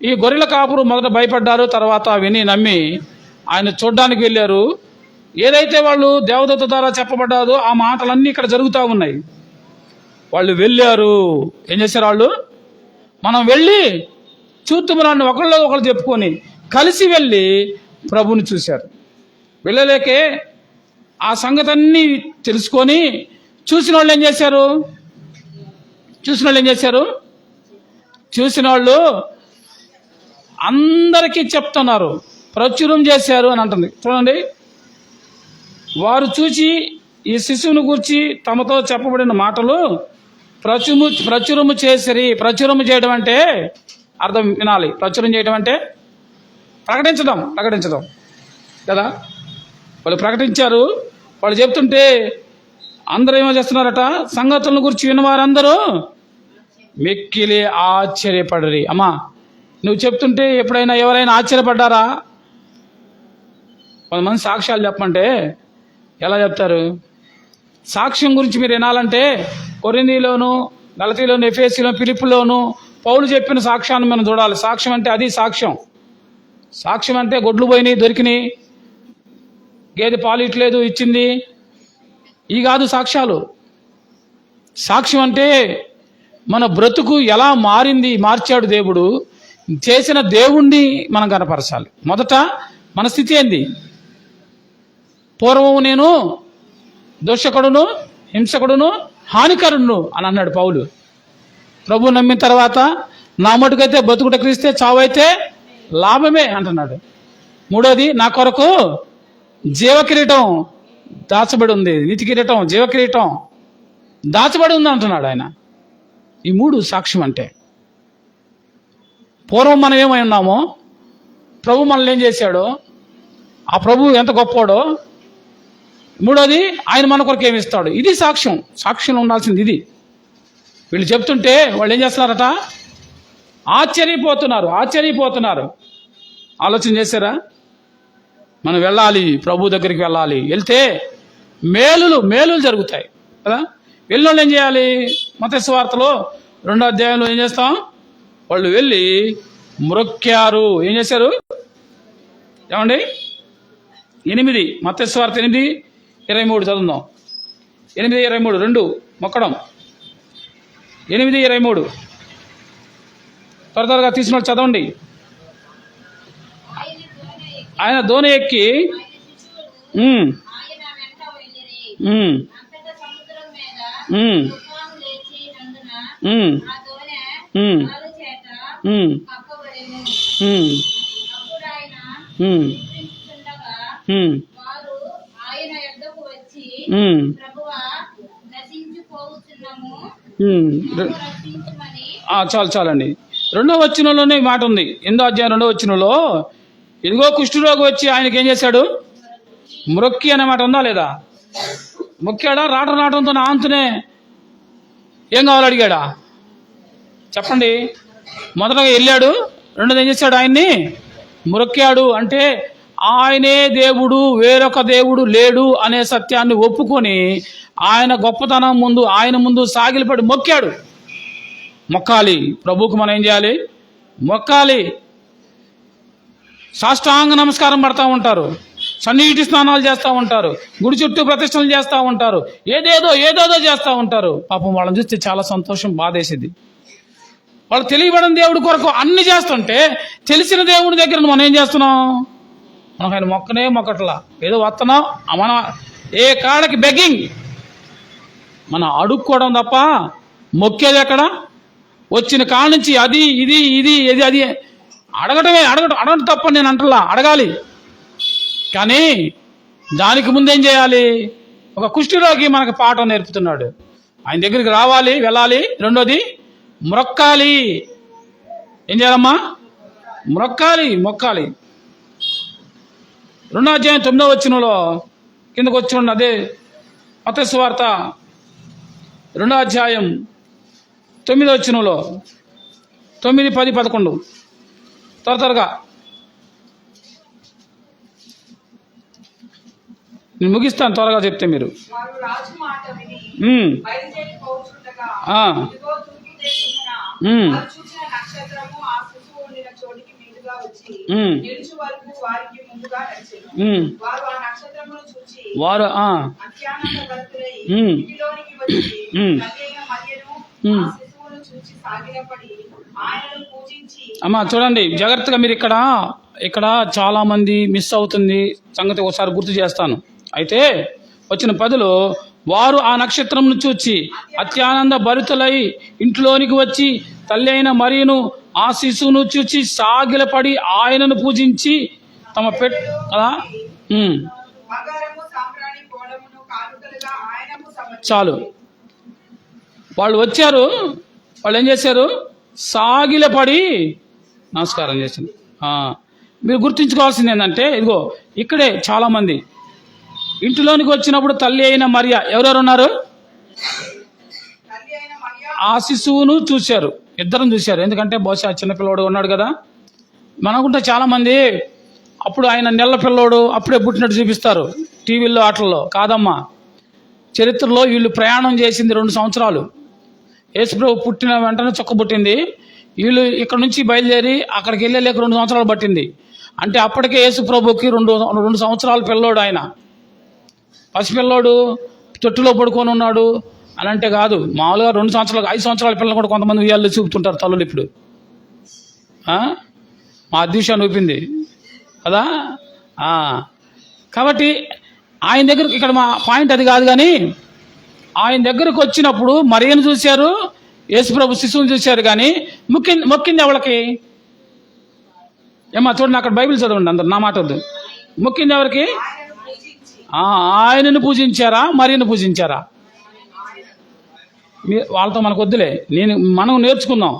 ఈ గొర్రెల కాపురు మొదట భయపడ్డారు. తర్వాత విని నమ్మి ఆయన చూడ్డానికి వెళ్ళారు. ఏదైతే వాళ్ళు దేవదూత ద్వారా చెప్పబడ్డాదో ఆ మాటలన్నీ ఇక్కడ జరుగుతూ ఉన్నాయి. వాళ్ళు వెళ్ళారు. ఏం చేశారు వాళ్ళు? మనం వెళ్ళి చూద్దామని ఒకళ్ళు ఒకళ్ళు చెప్పుకొని కలిసి వెళ్ళి ప్రభుని చూశారు. వెళ్ళలేకే ఆ సంగతన్నీ తెలుసుకొని చూసిన వాళ్ళు ఏం చేశారు? చూసిన వాళ్ళు అందరికీ చెప్తున్నారు, ప్రచురం చేశారు అని అంటుంది. చూడండి, వారు చూచి ఈ శిశువును గూర్చి తమతో చెప్పబడిన మాటలు ప్రచురము చేసిరి. ప్రచురము చేయడం అంటే అర్థం వినాలి. ప్రచురం చేయడం అంటే ప్రకటించడం కదా. వాళ్ళు ప్రకటించారు. వాళ్ళు చెప్తుంటే అందరూ ఏమో చేస్తున్నారట, సంగతులను గురించి విన్నవారందరూ మిక్కిలి ఆశ్చర్యపడరి. అమ్మా, నువ్వు చెప్తుంటే ఎప్పుడైనా ఎవరైనా ఆశ్చర్యపడ్డారా? కొంతమంది సాక్ష్యాలు చెప్పమంటే ఎలా చెప్తారు? సాక్ష్యం గురించి మీరు వినాలంటే కొరింథీలోను, గలతీలోను, ఎఫెసీలోను, ఫిలిప్పులోను పౌలు చెప్పిన సాక్ష్యాన్ని మనం చూడాలి. సాక్ష్యం అంటే అది సాక్ష్యం అంటే గొడ్లు పోయినాయి, దొరికినాయి, గేదె పాలు ఇట్లేదు ఇచ్చింది, ఈ కాదు సాక్ష్యాలు. సాక్ష్యం అంటే మన బ్రతుకు ఎలా మార్చాడు దేవుడు, చేసిన దేవుణ్ణి మనం కనపరచాలి. మొదట మన స్థితి ఏంది? పూర్వము నేను దోషకుడును, హింసకుడును, హానికరుడును అని అన్నాడు పౌలు. ప్రభు నమ్మిన తర్వాత నా మటుకైతే బతుకుట క్రీస్తే, చావైతే లాభమే అంటున్నాడు. మూడోది, నా కొరకు జీవకిరీటం దాచబడి ఉంది, నీతి కిరీటం, జీవకిరీటం దాచబడి ఉంది అంటున్నాడు ఆయన. ఈ మూడు సాక్ష్యం అంటే. పూర్వం మనం ఏమై ఉన్నామో, ప్రభు మనల్ని ఏం చేశాడో, ఆ ప్రభు ఎంత గొప్పోడో, మూడోది ఆయన మన కొరకు ఏమి ఇస్తాడు, ఇది సాక్ష్యం ఉండాల్సింది ఇది. వీళ్ళు చెప్తుంటే వాళ్ళు ఏం చేస్తున్నారట? ఆశ్చర్యపోతున్నారు. ఆలోచన చేశారా? మనం వెళ్ళాలి, ప్రభు దగ్గరికి వెళ్ళాలి. వెళ్తే మేలులు జరుగుతాయి కదా. వెళ్ళిన వాళ్ళు ఏం చేయాలి? మత్తయి సువార్తలో 2వ అధ్యాయంలో ఏం చేస్తాం? వాళ్ళు వెళ్ళి మ్రొక్కారు. ఏం చేశారు? ఏమండి? 8 మత్తయి సువార్త 8:23 చదువుదాం. 8:23 2 మొక్కడం. 8:23 త్వరగా తీసిన చదవండి. ఆయన దోణి ఎక్కి చాలండి. 2వ వచనంలోనే మాట ఉంది. 8వ అధ్యాయం 2వ వచనంలో, ఇదిగో కుష్ఠరోగి వచ్చి ఆయనకి ఏం చేశాడు? మ్రొక్కి అనే మాట ఉందా లేదా? మొక్కాడా? రావడంతో ఆంతునే ఏం కావాలో అడిగాడా? చెప్పండి. మొదటగా వెళ్ళాడు, రెండోది ఏం చేశాడు? ఆయన్ని మ్రొక్కాడు. అంటే ఆయనే దేవుడు, వేరొక దేవుడు లేడు అనే సత్యాన్ని ఒప్పుకొని ఆయన గొప్పతనం ముందు, ఆయన ముందు సాగిలపడి మొక్కాడు. మొక్కాలి. ప్రభువుకు మనం ఏం చేయాలి? మొక్కాలి. సాష్టాంగ నమస్కారం పడతా ఉంటారు, సన్నీటి స్నానాలు చేస్తూ ఉంటారు, గుడి చుట్టూ ప్రతిష్టలు చేస్తూ ఉంటారు, ఏదేదో చేస్తూ ఉంటారు. పాపం వాళ్ళని చూస్తే చాలా సంతోషం, బాధేసింది. వాళ్ళు తెలియబడిన దేవుడి కొరకు అన్ని చేస్తుంటే తెలిసిన దేవుడి దగ్గర మనం ఏం చేస్తున్నాం? మనకు ఆయన మొక్కట్లా, ఏదో వస్తున్నాం. మన ఏ కాడకి బెగ్గింగ్, మనం అడుక్కోవడం తప్ప మొక్కేది ఎక్కడ? వచ్చిన కాడ నుంచి అది అడగడం తప్ప నేను అంటలా, అడగాలి. కానీ దానికి ముందేం చేయాలి? ఒక కుష్ఠరోగి మనకు పాఠం నేర్పుతున్నాడు. ఆయన దగ్గరికి రావాలి, వెళ్ళాలి. రెండోది మొక్కాలి. ఏం చేయాలమ్మా? మొక్కాలి. 2వ అధ్యాయం 9వ వచనంలో కిందకు వచ్చి ఉన్న అదే మత్తయి సువార్త 2వ అధ్యాయం 9వ వచనంలో 9, 10, 11 త్వరగా నేను ముగిస్తాను త్వరగా చెప్తే మీరు. వారు రాజు మాట విని ఉమ్, బయలుదేరి పోవుచుండగా ఆ, ఇదిగో తూర్పు దేశమున ఉమ్, వారు చూసిన నక్షత్రము ఆ శిశువు ఉండిన చోటికి మీదుగా వచ్చి ఉమ్, నిలుచు వరకు వారికి ముందుగా నడిచెను. ఉమ్. వారు ఆ నక్షత్రమును చూచి వారు అత్యానంద భరితులై ఉమ్, ఇంటిలోనికి వచ్చి ఉమ్, తల్లియైన మరియను ఉమ్. ఆ శిశువును చూచి సాగిలపడి ఆయనను పూజించి అమ్మా చూడండి జాగ్రత్తగా మీరు. ఇక్కడ చాలా మంది మిస్ అవుతుంది సంగతి ఒకసారి గుర్తు చేస్తాను. అయితే వచ్చిన పదులు వారు ఆ నక్షత్రంను చూచి అత్యానంద భరితులై ఇంట్లోనికి వచ్చి తల్లి అయిన మరియను ఆ శిశువును చూచి సాగిలపడి ఆయనను పూజించి తమ కదా. బంగారము సాంబ్రాణి బోళమును కానుకలుగా ఆయనకు సమర్పించిరి. చాలు, వాళ్ళు వచ్చారు. వాళ్ళు ఏం చేశారు? సాగిలపడి నమస్కారం చేసింది. మీరు గుర్తుంచుకోవాల్సింది ఏంటంటే, ఇదిగో ఇక్కడే చాలామంది ఇంటిలోనికి వచ్చినప్పుడు తల్లి అయిన మరియ ఎవరెవరు ఉన్నారు? తల్లి అయిన మరియ ఆ శిశువును చూశారు, ఇద్దరం చూశారు. ఎందుకంటే బహుశా చిన్నపిల్లవాడు ఉన్నాడు కదా. మనకుంటే చాలామంది అప్పుడు ఆయన నెల పిల్లోడు అప్పుడే పుట్టినట్టు చూపిస్తారు టీవీల్లో ఆటల్లో. కాదమ్మా, చరిత్రలో వీళ్ళు ప్రయాణం చేసింది 2 సంవత్సరాలు. యేసుప్రభు పుట్టిన వెంటనే చొక్క పుట్టింది. వీళ్ళు ఇక్కడ నుంచి బయలుదేరి అక్కడికి వెళ్ళలేక 2 సంవత్సరాలు పట్టింది. అంటే అప్పటికే యేసుప్రభుకి 2 సంవత్సరాల పిల్లోడు. ఆయన పసిపిల్లోడు తొట్టులో పడుకొని ఉన్నాడు అని అంటే కాదు. మామూలుగా 2 సంవత్సరాలు 5 సంవత్సరాల పిల్లలు కూడా కొంతమంది ఉయ్యాల్లో చూపుతుంటారు తల్లులు ఇప్పుడు. మా అదృశ్యాన్ని ఊపింది కదా. కాబట్టి ఆయన దగ్గర ఇక్కడ మా పాయింట్ అది కాదు, కానీ ఆయన దగ్గరకు వచ్చినప్పుడు మరియను చూశారు, యేసుప్రభు శిశువుని చూశారు. కానీ మొక్కింది ఎవరికి? ఏమా చూడండి, అక్కడ బైబిల్ చదవండి అందరు, నా మాట వద్దు. మొక్కింది ఎవరికి? ఆయనను పూజించి ఆయనను పూజించారా, మరియను పూజించారా? వాళ్ళతో మనకు వద్దులే, మనం నేర్చుకుందాం.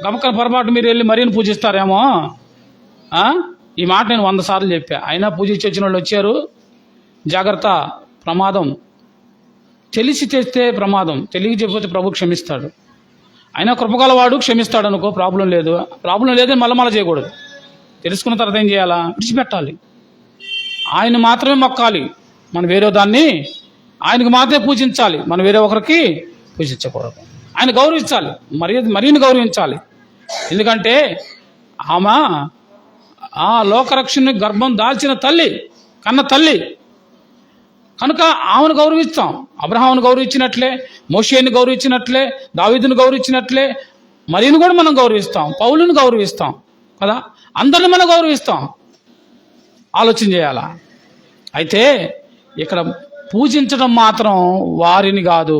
గమకన పొరపాటు మీరు వెళ్ళి మరియను పూజిస్తారేమో. ఈ మాట నేను 100 సార్లు చెప్పా. అయినా పూజించి వచ్చిన వాళ్ళు వచ్చారు. జాగ్రత్త, ప్రమాదం. తెలిసి చేస్తే ప్రమాదం, తెలియ చెప్పితే ప్రభు క్షమిస్తాడు. అయినా కృపగలవాడు, క్షమిస్తాడు అనుకో, ప్రాబ్లం లేదు. ప్రాబ్లం లేదని మళ్ళీ చేయకూడదు. తెలుసుకున్న తర్వాత ఏం చేయాలా? విడిచిపెట్టాలి. ఆయన మాత్రమే మొక్కాలి, మనం వేరే దాన్ని. ఆయనకు మాత్రమే పూజించాలి, మనం వేరే ఒకరికి పూజించకూడదు. ఆయన గౌరవించాలి, మరియను గౌరవించాలి. ఎందుకంటే ఆమె ఆ లోకరక్షణ గర్భం దాల్చిన తల్లి, కన్న తల్లి కనుక ఆమెను గౌరవిస్తాం. అబ్రహామును గౌరవించినట్లే, మోషేని గౌరవించినట్లే, దావీదును గౌరవించినట్లే మరియను కూడా మనం గౌరవిస్తాం, పౌలుని గౌరవిస్తాం కదా. అందరిని మనం గౌరవిస్తాం. ఆలోచన చేయాలా? అయితే ఇక్కడ పూజించడం మాత్రం వారిని కాదు.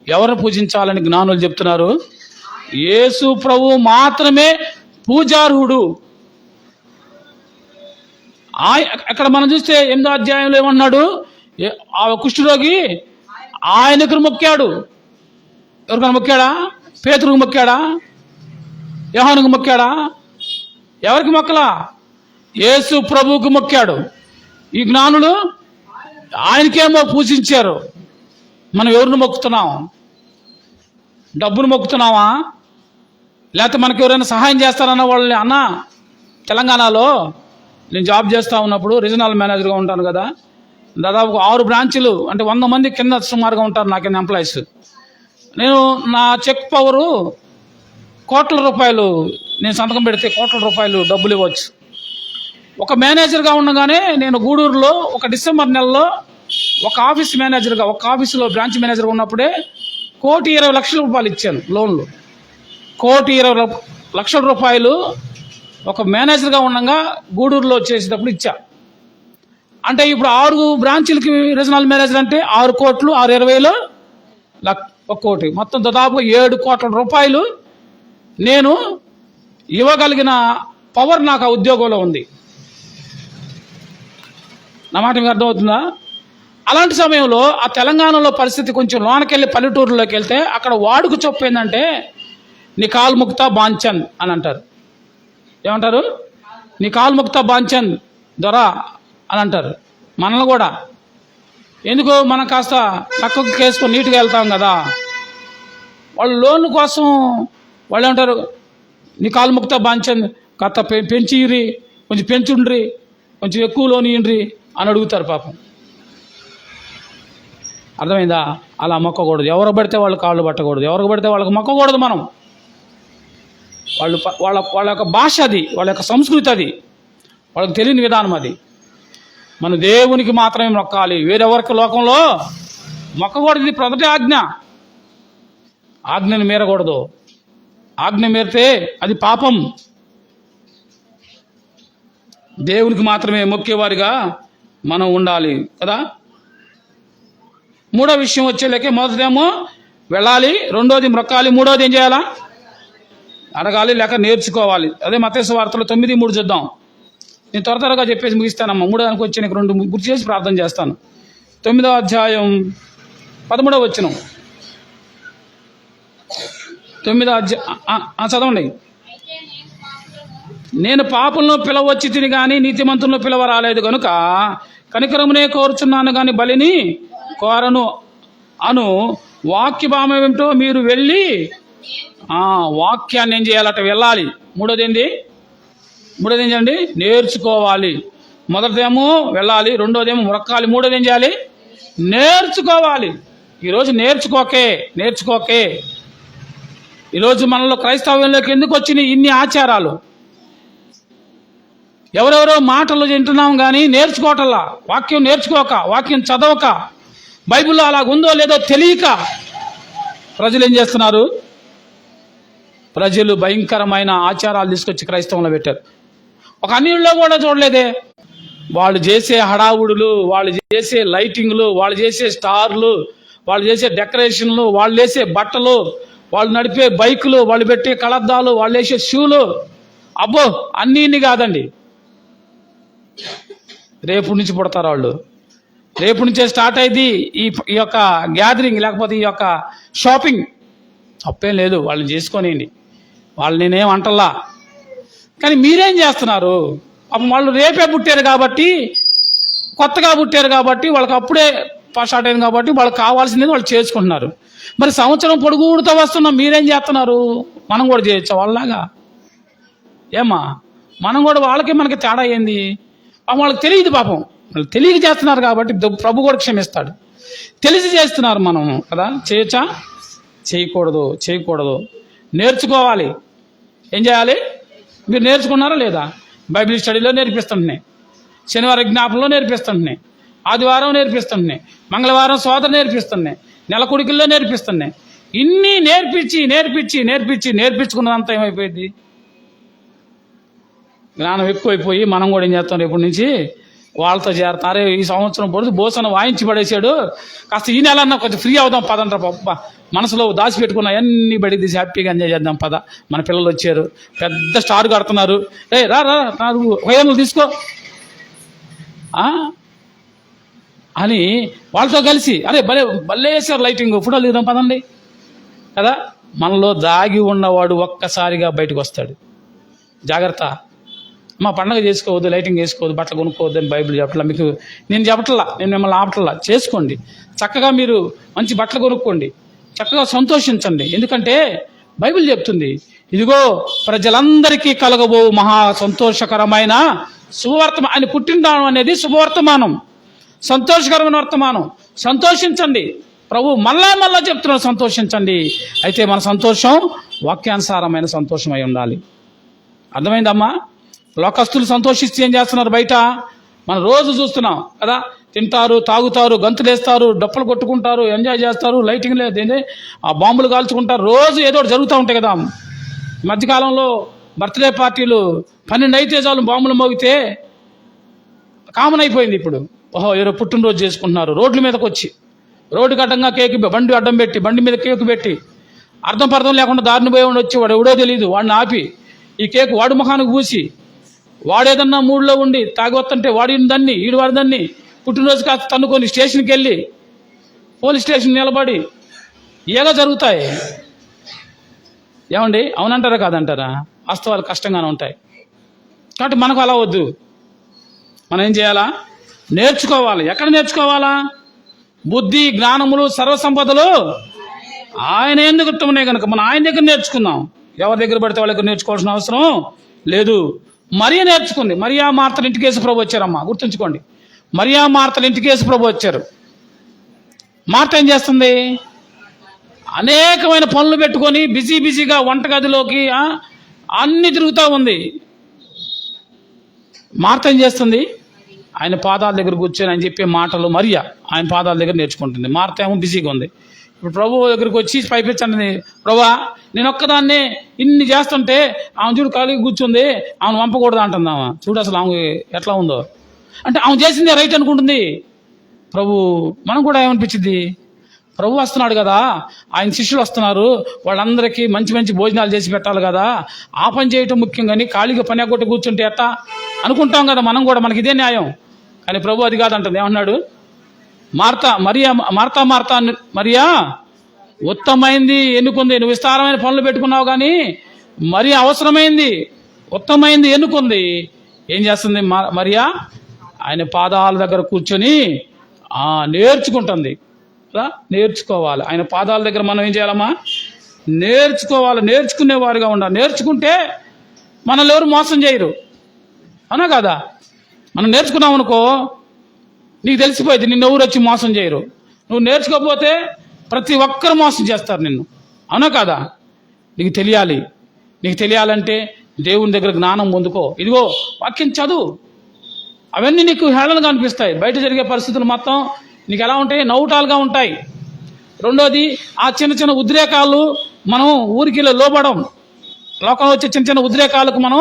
ఎవరు పూజించాలని జ్ఞానులు చెప్తున్నారు? యేసు ప్రభు మాత్రమే పూజార్హుడు. అక్కడ మనం చూస్తే 8వ అధ్యాయంలో ఏమన్నాడు? ఆ కుష్ఠరోగి ఆయనకు మొక్కాడు. ఎవరికైనా మొక్కాడా? పేతురుకు మొక్కాడా? యోహానుకు మొక్కాడా? ఎవరికి మొక్కలా? యేసు ప్రభువుకు మొక్కాడు. ఈ జ్ఞానులు ఆయనకేమో పూజించారు. మనం ఎవరిని మొక్కుతున్నాం? డబ్బును మొక్కుతున్నావా? లేకపోతే మనకు ఎవరైనా సహాయం చేస్తారన్న వాళ్ళని? అన్న, తెలంగాణలో నేను జాబ్ చేస్తూ ఉన్నప్పుడు రీజనల్ మేనేజర్గా ఉంటాను కదా. దాదాపు 6 బ్రాంచీలు, అంటే 100 మంది కింద సుమారుగా ఉంటారు నా కింద ఎంప్లాయీస్. నేను నా చెక్ పవరు కోట్ల రూపాయలు, నేను సంతకం పెడితే కోట్ల రూపాయలు డబ్బులు ఇవ్వచ్చు. ఒక మేనేజర్గా ఉండగానే నేను గూడూరులో ఒక డిసెంబర్ నెలలో ఒక ఆఫీస్ మేనేజర్గా, ఒక ఆఫీసులో బ్రాంచ్ మేనేజర్గా ఉన్నప్పుడే 1,20,00,000 రూపాయలు ఇచ్చాను లోన్లు. 1,20,00,000 రూపాయలు ఒక మేనేజర్గా ఉండగా గూడూరులో చేసేటప్పుడు ఇచ్చా. అంటే ఇప్పుడు 6 బ్రాంచీలకి రీజనల్ మేనేజర్ అంటే 6 కోట్లు, 6,20,000, 1 కోటి, మొత్తం దాదాపు 7 కోట్ల రూపాయలు నేను ఇవ్వగలిగిన పవర్ నాకు ఆ ఉద్యోగంలో ఉంది. నా మాట మీకు అర్థమవుతుందా? అలాంటి సమయంలో ఆ తెలంగాణలో పరిస్థితి కొంచెం లోనకెళ్ళి పల్లెటూరులోకి వెళ్తే అక్కడ వాడుక చొప్పు ఏంటంటే నికాల్ ముక్తా బాంచంద్ అని అంటారు. ఏమంటారు? నికాల్ ముక్తా బాంచంద్ దొర అని అంటారు. మనల్ని కూడా ఎందుకు, మనం కాస్త పక్కకు కేసుకొని నీట్గా వెళ్తాం కదా. వాళ్ళు లోన్ కోసం వాళ్ళు ఏమంటారు? నికాల్ ముక్తా బాంచంద్ కాస్త పెంచిరి, కొంచెం పెంచుండ్రి, కొంచెం ఎక్కువ లోన్ ఇయ్యండ్రి అని అడుగుతారు పాపం. అర్థమైందా? అలా మొక్కకూడదు. ఎవరు పడితే వాళ్ళు కాళ్ళు పట్టకూడదు, ఎవరికి పడితే వాళ్ళకి మొక్కకూడదు. మనం వాళ్ళ యొక్క భాష అది, వాళ్ళ యొక్క సంస్కృతి అది, వాళ్ళకి తెలియని విధానం అది. మన దేవునికి మాత్రమే మొక్కాలి, వేరెవరికి లోకంలో మొక్కకూడదు. ఇది మొదటి ఆజ్ఞ. ఆజ్ఞను మీరకూడదు. ఆజ్ఞ మీరితే అది పాపం. దేవునికి మాత్రమే మొక్కేవారిగా మనం ఉండాలి కదా. మూడో విషయం వచ్చేలేకే, మొదటిదేమో వెళ్ళాలి, రెండోది మొక్కాలి, మూడోది ఏం చేయాలా? అడగాలి లేక నేర్చుకోవాలి. అదే మత్తయి సువార్తలో 9:3 చూద్దాం. నేను త్వరగా చెప్పేసి ముగిస్తానమ్మా. మూడో దానికి వచ్చి నీకు 2 గుర్తు చేసి ప్రార్థన చేస్తాను. 9వ అధ్యాయం 13వ వచనం. 9వ అధ్యాయం చదవండి. నేను పాపులను పిలవచ్చి తిని కానీ నీతిమంతులను పిలవ రాలేదు కనుక కనికరమునే కోరుచున్నాను కానీ బలిని కోరను అను వాక్యభావం ఏమిటో మీరు వెళ్ళి వాక్యాన్ని ఏం చేయాలట? వెళ్ళాలి. మూడోది ఏం చేయండి? నేర్చుకోవాలి. మొదటిదేమో వెళ్ళాలి, రెండోదేమో మొక్కాలి, మూడోది ఏం చేయాలి? నేర్చుకోవాలి. ఈరోజు నేర్చుకోకే ఈరోజు మనలో క్రైస్తవ్యంలోకి ఎందుకు వచ్చినాయి ఇన్ని ఆచారాలు? ఎవరెవరో మాటలు వింటున్నాం కానీ నేర్చుకోవటల్లా. వాక్యం నేర్చుకోక, వాక్యం చదవక, బైబిల్లో అలా ఉందో లేదో తెలియక ప్రజలు ఏం చేస్తున్నారు? ప్రజలు భయంకరమైన ఆచారాలు తీసుకొచ్చి క్రైస్తవంలో పెట్టారు. ఒక అన్యుల్లో కూడా చూడలేదే. వాళ్ళు చేసే హడావుడులు, వాళ్ళు చేసే లైటింగ్లు, వాళ్ళు చేసే స్టార్లు, వాళ్ళు చేసే డెకరేషన్లు, వాళ్ళు వేసే బట్టలు, వాళ్ళు నడిపే బైకులు, వాళ్ళు పెట్టే కళద్దాలు, వాళ్ళు వేసే షూలు, అబ్బో అన్నీ కాదండి. రేపు నుంచి పుడతారు వాళ్ళు. రేపు నుంచే స్టార్ట్ అయింది ఈ యొక్క గ్యాదరింగ్, లేకపోతే ఈ యొక్క షాపింగ్. తప్పేం లేదు, వాళ్ళని చేసుకోనియండి, వాళ్ళు నేనేం అంటల్లా. కానీ మీరేం చేస్తున్నారు? పాపం వాళ్ళు రేపే పుట్టారు కాబట్టి, కొత్తగా పుట్టారు కాబట్టి, వాళ్ళకి అప్పుడే స్టార్ట్ అయింది కాబట్టి వాళ్ళకి కావాల్సింది వాళ్ళు చేసుకుంటున్నారు. మరి సంవత్సరం పొడుగుడుతో వస్తున్నాం, మీరేం చేస్తున్నారు? మనం కూడా చేయొచ్చా వాళ్ళలాగా? ఏమా మనం కూడా వాళ్ళకి మనకి తేడా ఏంది? పాపం వాళ్ళకి తెలియదు. పాపం వాళ్ళు తెలియక చేస్తున్నారు కాబట్టి ప్రభు కూడా క్షమిస్తాడు. తెలిసి చేస్తున్నారు మనం కదా. చేయొచ్చా? చేయకూడదు. నేర్చుకోవాలి. ఏం చేయాలి? మీరు నేర్చుకున్నారా లేదా? బైబిల్ స్టడీలో నేర్పిస్తుంటున్నాయి, శనివారం జ్ఞాపంలో నేర్పిస్తుంటున్నాయి, ఆదివారం నేర్పిస్తుంటున్నాయి, మంగళవారం సోదర నేర్పిస్తున్నాయి, నెల కుడికల్లో నేర్పిస్తున్నాయి. ఇన్ని నేర్పించుకున్నంత ఏమైపోయింది? జ్ఞానం ఎక్కువైపోయి మనం కూడా ఏం చేస్తాం? రేపటి నుంచి వాళ్ళతో చేరతారే. ఈ సంవత్సరం పొడుగు బోసన వాయించి పడేసాడు, కాస్త ఈ నెల అన్నా కొంచెం ఫ్రీ అవుదాం పదంటారు. పప్ప మనసులో దాచిపెట్టుకున్న అన్ని బయటికి తీసి హ్యాపీగా ఎంజాయ్ చేద్దాం పద. మన పిల్లలు వచ్చారు, పెద్ద స్టార్ కడుతున్నారు, రా 500 తీసుకో అని వాళ్ళతో కలిసి అరే భలే వేసారు లైటింగ్, ఫోటోలు దిగుదాం పదండి కదా. మనలో దాగి ఉన్నవాడు ఒక్కసారిగా బయటకు వస్తాడు. జాగ్రత్త. మా పండగ చేసుకోవద్దు, లైటింగ్ చేసుకోవద్దు, బట్టలు కొనుక్కోవద్దు అని బైబిల్ చెప్పట్లా మీకు. నేను చెప్పట్లా, నేను మిమ్మల్ని ఆపట్లా. చేసుకోండి చక్కగా, మీరు మంచి బట్టలు కొనుక్కోండి, చక్కగా సంతోషించండి. ఎందుకంటే బైబిల్ చెప్తుంది, ఇదిగో ప్రజలందరికీ కలగబో మహా సంతోషకరమైన శుభవర్తమానం. ఆయన పుట్టినదానం అనేది శుభవర్తమానం, సంతోషకరమైన వర్తమానం. సంతోషించండి. ప్రభు మళ్ళా చెప్తున్నాడు, సంతోషించండి. అయితే మన సంతోషం వాక్యానుసారమైన సంతోషమై ఉండాలి. అర్థమైందమ్మా? లోకస్తులు సంతోషిస్తే ఏం చేస్తున్నారు? బయట మనం రోజు చూస్తున్నాం కదా. తింటారు, తాగుతారు, గంతులేస్తారు, డప్పులు కొట్టుకుంటారు, ఎంజాయ్ చేస్తారు, లైటింగ్ లేదు, ఆ బాంబులు కాల్చుకుంటారు, రోజు ఏదో ఒకటి జరుగుతూ ఉంటాయి కదా. మధ్యకాలంలో బర్త్డే పార్టీలు 12 అయితే చాలు బాంబులు మోగితే కామన్ అయిపోయింది. ఇప్పుడు ఎవరో పుట్టినరోజు చేసుకుంటున్నారు, రోడ్ల మీదకి వచ్చి రోడ్డుకి అడ్డంగా బండి అడ్డం పెట్టి, బండి మీద కేకు పెట్టి, అర్థం లేకుండా దారిని పోయి వచ్చి వాడు ఎవడో తెలియదు, వాడిని ఆపి ఈ కేకు వాడి ముఖానికి పూసి, వాడేదన్నా మూడులో ఉండి తాగి వస్తుంటే వాడిని దాన్ని వాడి దాన్ని పుట్టినరోజు కాస్త తన్నుకొని స్టేషన్కి వెళ్ళి పోలీస్ స్టేషన్ నిలబడి ఏగా జరుగుతాయి. ఏమండి? అవునంటారా కాదంటారా? వాస్తవాలు కష్టంగానే ఉంటాయి. కాబట్టి మనకు అలా వద్దు. మనం ఏం చేయాలా? నేర్చుకోవాలి. ఎక్కడ నేర్చుకోవాలా? బుద్ధి, జ్ఞానములు, సర్వసంపదలు ఆయన ఎందుకు ఉన్నాయి కనుక మనం ఆయన దగ్గర నేర్చుకుందాం. ఎవరి దగ్గర పడితే వాళ్ళ దగ్గర నేర్చుకోవాల్సిన అవసరం లేదు. మరియ నేర్చుకుంది. మరియా మార్తల ఇంటికి యేసు ప్రభు వచ్చారమ్మా, గుర్తుంచుకోండి. మరియా మార్తల ఇంటికి యేసు ప్రభు వచ్చారు. మార్త ఏం చేస్తుంది? అనేకమైన పనులు పెట్టుకొని బిజీగా వంటగదిలోకి అన్ని తిరుగుతూ ఉంది. మార్త ఏం చేస్తుంది? ఆయన పాదాల దగ్గర కూర్చొని ఆయన చెప్పే మాటలు మరియా ఆయన పాదాల దగ్గర నేర్చుకుంటుంది. మార్త ఏమో బిజీగా ఉంది. ఇప్పుడు ప్రభు దగ్గరికి వచ్చి పైపించండి, ప్రభా నేను ఒక్కదాన్నే ఇన్ని చేస్తుంటే ఆమె చూడు ఖాళీగా కూర్చుంది, ఆమెను పంపకూడదు అంటుందామా. చూడు అసలు ఆమె ఎట్లా ఉందో. అంటే ఆమె చేసిందే రైట్ అనుకుంటుంది. ప్రభు మనం కూడా ఏమనిపించింది, ప్రభు వస్తున్నాడు కదా, ఆయన శిష్యులు వస్తున్నారు, వాళ్ళందరికీ మంచి భోజనాలు చేసి పెట్టాలి కదా, ఆ పని చేయటం ముఖ్యం కానీ ఖాళీగా పని ఎగ్గొట్టి కూర్చుంటే ఎట్టా అనుకుంటాం కదా మనం కూడా, మనకి ఇదే న్యాయం. కానీ ప్రభు అది కాదంటుంది. ఏమన్నాడు? మార్తా మరియా ఉత్తమైంది ఎన్నుకుంది. నువ్వు విస్తారమైన పనులు పెట్టుకున్నావు కానీ మరి అవసరమైంది ఉత్తమైంది ఎన్నుకుంది. ఏం చేస్తుంది మరియా? ఆయన పాదాల దగ్గర కూర్చొని నేర్చుకుంటుంది. నేర్చుకోవాలి. ఆయన పాదాల దగ్గర మనం ఏం చేయాలమ్మా? నేర్చుకోవాలి. నేర్చుకునేవారుగా ఉండాలి. నేర్చుకుంటే మనల్ని ఎవరు మోసం చేయరు, అవునా కదా? మనం నేర్చుకున్నావు అనుకో, నీకు తెలిసిపోయింది, నిన్ను ఎవరు వచ్చి మోసం చేయరు. నువ్వు నేర్చుకోకపోతే ప్రతి ఒక్కరు మోసం చేస్తారు నిన్ను, అవునా కదా? నీకు తెలియాలి. నీకు తెలియాలంటే దేవుని దగ్గర జ్ఞానం పొందుకో. ఇదిగో వాక్యం చదువు, అవన్నీ నీకు హేళనగా అనిపిస్తాయి. బయట జరిగే పరిస్థితులు మొత్తం నీకు ఎలా ఉంటాయి? నవ్వుటాలుగా ఉంటాయి. రెండోది, ఆ చిన్న ఉద్రేకాలు మనం ఊరికి లోబడం, లోకంలో వచ్చే చిన్న ఉద్రేకాలకు మనం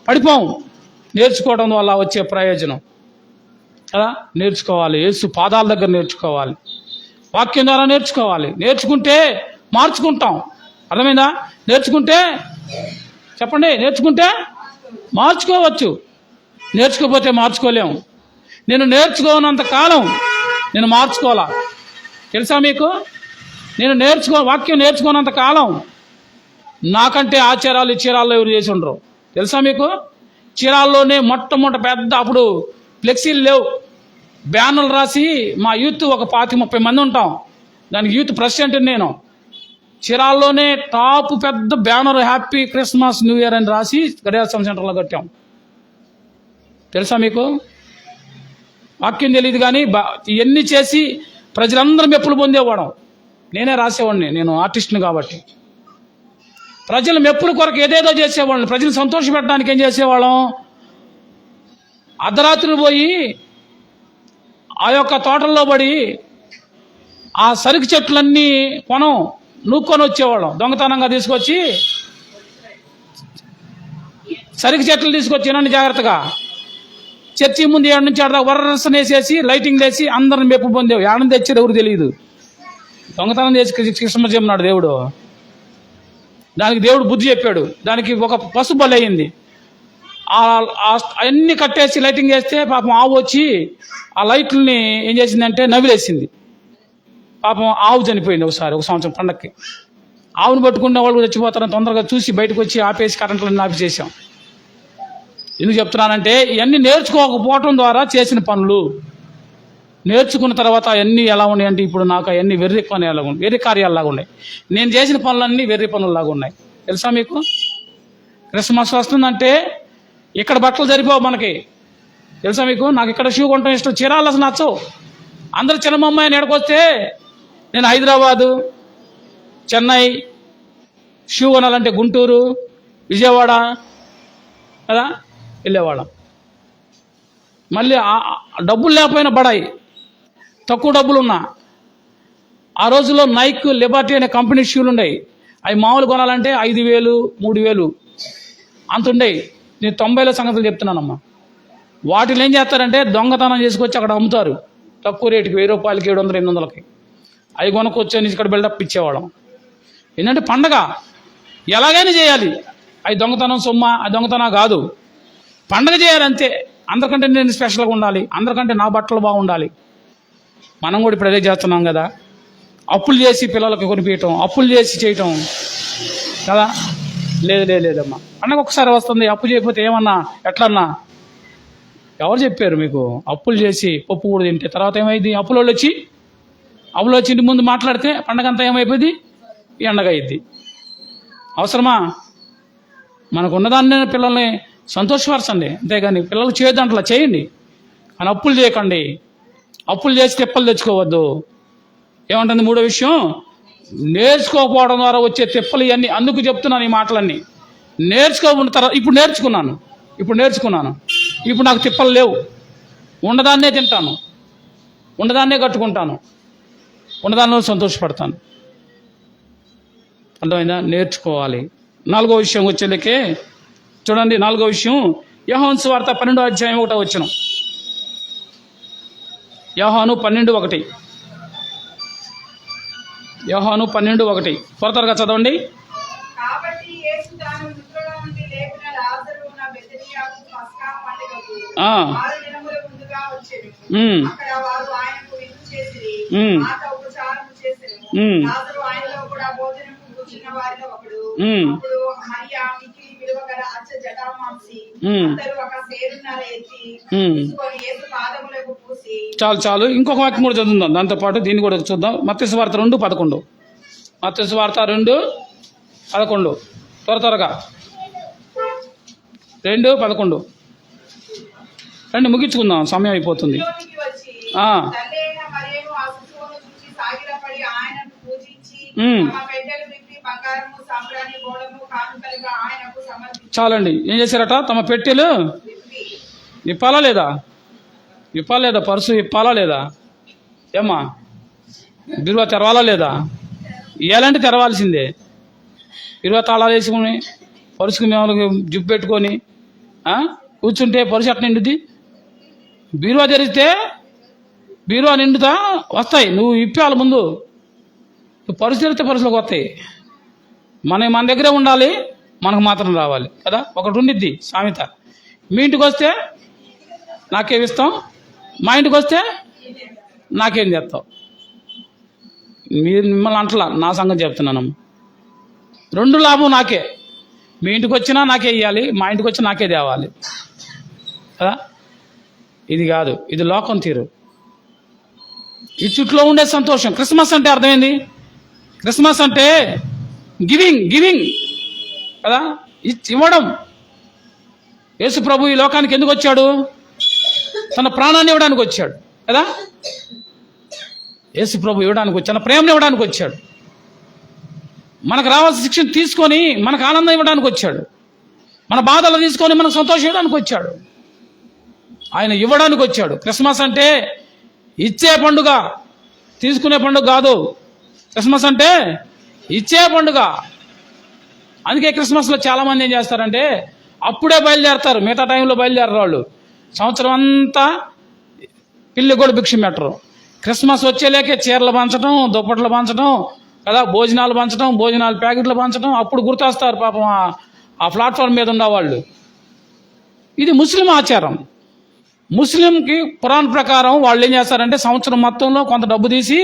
పడిపోం. నేర్చుకోవడం వల్ల వచ్చే ప్రయోజనం కదా. నేర్చుకోవాలి. యేసు పాదాల దగ్గర నేర్చుకోవాలి. వాక్యం ద్వారా నేర్చుకోవాలి. నేర్చుకుంటే మార్చుకుంటాం. అర్థమైందా? నేర్చుకుంటే చెప్పండి, నేర్చుకుంటే మార్చుకోవచ్చు. నేర్చుకోకపోతే మార్చుకోలేము. నేను నేర్చుకోనంత కాలం నేను మార్చుకోవాలా, తెలుసా మీకు? నేను వాక్యం నేర్చుకోనంత కాలం నాకంటే ఆచారాలు చీరాల్లో ఎవరు చేసి ఉండరు, తెలుసా మీకు? చీరాల్లోనే మొట్టమొదటి పెద్ద, అప్పుడు ఫ్లెక్సీలు లేవు, బ్యానర్లు రాసి మా యూత్ ఒక 25-30 మంది ఉంటాం, దానికి యూత్ ప్రెసిడెంట్ నేను. చీరాల్లోనే టాప్ పెద్ద banner happy Christmas new year అని రాసి గడియారం సెంటర్లో కట్టాం, తెలుసా మీకు? వాక్యం తెలియదు కానీ ఇవన్నీ చేసి ప్రజలందరూ మెప్పులు పొందేవాడం. నేనే రాసేవాడిని, నేను ఆర్టిస్ట్ని కాబట్టి. ప్రజల మెప్పుల కొరకు ఏదేదో చేసేవాళ్ళని, ప్రజలు సంతోషపెట్టడానికి ఏం చేసేవాళ్ళం? అర్ధరాత్రి పోయి ఆ యొక్క తోటల్లో పడి ఆ సరుకు చెట్లన్నీ నూక్కొని వచ్చేవాళ్ళం. దొంగతనంగా తీసుకొచ్చి సరుకు చెట్లు తీసుకొచ్చి, వినండి జాగ్రత్తగా, చర్చి ముందు 7 నుంచి 8 వరసన వేసేసి లైటింగ్ వేసి అందరిని మెప్పు పొందేవు. ఏడని తెచ్చారు ఎవరు తెలియదు. దొంగతనం చేసి కృష్ణ చెప్పినాడు దేవుడు. దానికి దేవుడు బుద్ధి చెప్పాడు. దానికి ఒక పశు బలి అయింది. అవన్నీ కట్టేసి లైటింగ్ వేస్తే పాపం ఆవు వచ్చి ఆ లైట్లని ఏం చేసిందంటే నవిలేసింది. పాపం ఆవు చనిపోయింది ఒక సంవత్సరం పండక్కి. ఆవును పట్టుకున్న వాళ్ళు చచ్చిపోతారని తొందరగా చూసి బయటకు వచ్చి ఆపేసి కరెంట్లను ఆపేసేసాం. ఎందుకు చెప్తున్నానంటే ఇవన్నీ నేర్చుకోకపోవటం ద్వారా చేసిన పనులు. నేర్చుకున్న తర్వాత అవన్నీ ఎలా ఉన్నాయంటే ఇప్పుడు నాకు అవన్నీ వెర్రి కార్యాలలాగా ఉన్నాయి. నేను చేసిన పనులన్నీ వెర్రి పనులలాగా ఉన్నాయి, తెలుసా మీకు? క్రిస్మస్ వస్తుందంటే ఇక్కడ బట్టలు సరిపోవు మనకి, తెలుసా మీకు? నాకు ఇక్కడ షూ కొనటం ఇష్టం, చీరాలు అసలు నచ్చవు. అందరూ చిన్నమ్మాయి నేడకొస్తే నేను హైదరాబాదు, చెన్నై షూ కొనాలంటే గుంటూరు, విజయవాడ కదా వెళ్ళేవాళ్ళం. మళ్ళీ డబ్బులు లేకపోయినా బడాయి, తక్కువ డబ్బులున్నా. ఆ రోజుల్లో నైక్, లిబర్టీ అనే కంపెనీ షూలు ఉండేవి. అవి మామూలు కొనాలంటే 5,000, 3,000 అంత ఉండేవి. నేను 90లో సంగతులు చెప్తున్నానమ్మా. వాటిని ఏం చేస్తారంటే దొంగతనం చేసుకొచ్చి అక్కడ అమ్ముతారు తక్కువ రేటుకి, 1,000 రూపాయలకి, 700, 800కి. అవి కొనుక్కొచ్చి ఇక్కడ బిల్డప్ ఇచ్చేవాళ్ళం. ఏంటంటే పండగ ఎలాగైనా చేయాలి. అవి దొంగతనం సొమ్మ, అది దొంగతనం కాదు, పండగ చేయాలి అంతే. అందరికంటే నేను స్పెషల్గా ఉండాలి, అందరికంటే నా బట్టలు బాగుండాలి. మనం కూడా ఇప్పుడు అదే చేస్తున్నాం కదా. అప్పులు చేసి పిల్లలకి కొనిపించటం, అప్పులు చేసి చేయటం కదా. లేదమ్మా, పండగ ఒకసారి వస్తుంది. అప్పు చేయకపోతే ఏమన్నా ఎట్లన్నా? ఎవరు చెప్పారు మీకు? అప్పులు చేసి పప్పు కూడా తింటే తర్వాత ఏమైంది? అప్పులో వచ్చి ఇంటి ముందు మాట్లాడితే పండగ అంతా ఏమైపోయింది? ఎండగా అయింది. అవసరమా? మనకు ఉన్నదాన్ని పిల్లల్ని సంతోషపరచండి, అంతేగాని పిల్లలు చేయొద్దంటలా చేయండి. కానీ అప్పులు చేయకండి. అప్పులు చేసి తిప్పలు తెచ్చుకోవద్దు. ఏమంటుంది మూడో విషయం? నేర్చుకోకపోవడం ద్వారా వచ్చే తిప్పలు ఇవన్నీ. అందుకు చెప్తున్నాను ఈ మాటలన్నీ. నేర్చుకోకుండా తర్వాత ఇప్పుడు నేర్చుకున్నాను. ఇప్పుడు నాకు తిప్పలు లేవు. ఉన్నదాన్నే తింటాను, ఉన్నదాన్నే కట్టుకుంటాను, ఉన్నదానిలో సంతోషపడతాను. అర్థమైందా? నేర్చుకోవాలి. నాలుగో విషయం వచ్చేలకే చూడండి. నాలుగో విషయం యోహాను సువార్త 12వ అధ్యాయం 1వ వచనం. యోహాను 12:1. యోహాను 12:1 త్వరగా చదవండి. కాబట్టి యేసు తాను మృతుల నుండి లేపిన లాజరును బెతనియాకు పస్కా పండుగకు 6 దినముల ముందుగా వచ్చెను. అక్కడ వారు ఆయనకు విందు చేసిరి, మాట ఉపచారము చేసెను. లాజరు ఆయనలో కూడా భోజనము కూర్చున్న వారిలో ఒకడు. అప్పుడు మరియా మిక్కిలి విలువ గల అచ్చ జటామాంసి అందరూ ఒక సేరున్నర ఎత్తి తీసుకొని యేసు పాదములకు పూసి. చాలు. ఇంకొక వాక్యం కూడా చదువుదాం దాంతో పాటు, దీన్ని కూడా చూద్దాం. మత్తయి సువార్త 2:11. మత్తయి సువార్త 2:11 త్వరగా 2:11 రండి, ముగించుకుందాం, సమయం అయిపోతుంది. ఇంట్లోనికి వచ్చి తల్లి అయిన మరియను ఆ శిశువును చూసి సాగిలపడి ఆయనను పూజించి తమ పెట్టెలు విప్పి బంగారము, సాంబ్రాణి, గోళము కానుకలుగా ఆయనకు సమర్పించారు. చాలండి. ఏం చేశారట? తమ పెట్టెలు విప్పాలా లేదా? పర్సు విప్పాలా లేదా? ఏమ్మా, బిరువా తెరవాలా లేదా? ఇవ్వాలంటే తెరవాల్సిందే. బిరువా తాళాలు వేసుకుని పరుసుకు మేము జిప్పు పెట్టుకొని కూర్చుంటే పరుసు అట్లా నిండుద్ది. బీరువా తెరిస్తే బీరువా నిండుతా వస్తాయి. నువ్వు ఇప్పాలి ముందు. నువ్వు పరుసు తెరిస్తే పరుసులోకి వస్తాయి. మన దగ్గరే ఉండాలి, మనకు మాత్రం రావాలి కదా. ఒకటి ఉండిద్ది సామెత. మీ ఇంటికి వస్తే నాకేమిస్తాం, మా ఇంటికి వస్తే నాకేం చేస్తావు. మిమ్మల్ని అంటలా, నా సంగతి చెప్తున్నాను. 2 లాభం నాకే. మీ ఇంటికి వచ్చినా నాకే ఇవ్వాలి, మా ఇంటికి వచ్చి నాకే తేవాలి కదా. ఇది కాదు, ఇది లోకం తీరు. ఈ చుట్టూ ఉండే సంతోషం. క్రిస్మస్ అంటే అర్థమైంది. క్రిస్మస్ అంటే గివింగ్ కదా, ఇవ్వడం. యేసు ప్రభు ఈ లోకానికి ఎందుకు వచ్చాడు? తన ప్రాణాన్ని ఇవ్వడానికి వచ్చాడు కదా. యేసు ప్రభు ఇవ్వడానికి వచ్చాడు, తన ప్రేమను ఇవ్వడానికి వచ్చాడు. మనకు రావాల్సిన శిక్షణ తీసుకొని మనకు ఆనందం ఇవ్వడానికి వచ్చాడు. మన బాధలు తీసుకొని మనకు సంతోషం ఇవ్వడానికి వచ్చాడు. ఆయన ఇవ్వడానికి వచ్చాడు. క్రిస్మస్ అంటే ఇచ్చే పండుగ, తీసుకునే పండుగ కాదు. క్రిస్మస్ అంటే ఇచ్చే పండుగ. అందుకే క్రిస్మస్లో చాలామంది ఏం చేస్తారంటే అప్పుడే బయలుదేరతారు, మిగతా టైంలో బయలుదేరరు వాళ్ళు. సంవత్సరం అంతా పిల్లి కూడా భిక్షం పెట్టరు. క్రిస్మస్ వచ్చేలేకే చీరలు పంచడం, దుప్పట్లు పంచడం కదా, భోజనాలు పంచడం, భోజనాలు ప్యాకెట్లు పంచడం. అప్పుడు గుర్తొస్తారు పాపం ఆ ప్లాట్ఫామ్ మీద ఉన్నవాళ్ళు. ఇది ముస్లిం ఆచారం. ముస్లింకి ఖురాన్ ప్రకారం వాళ్ళు ఏం చేస్తారంటే సంవత్సరం మొత్తంలో కొంత డబ్బు తీసి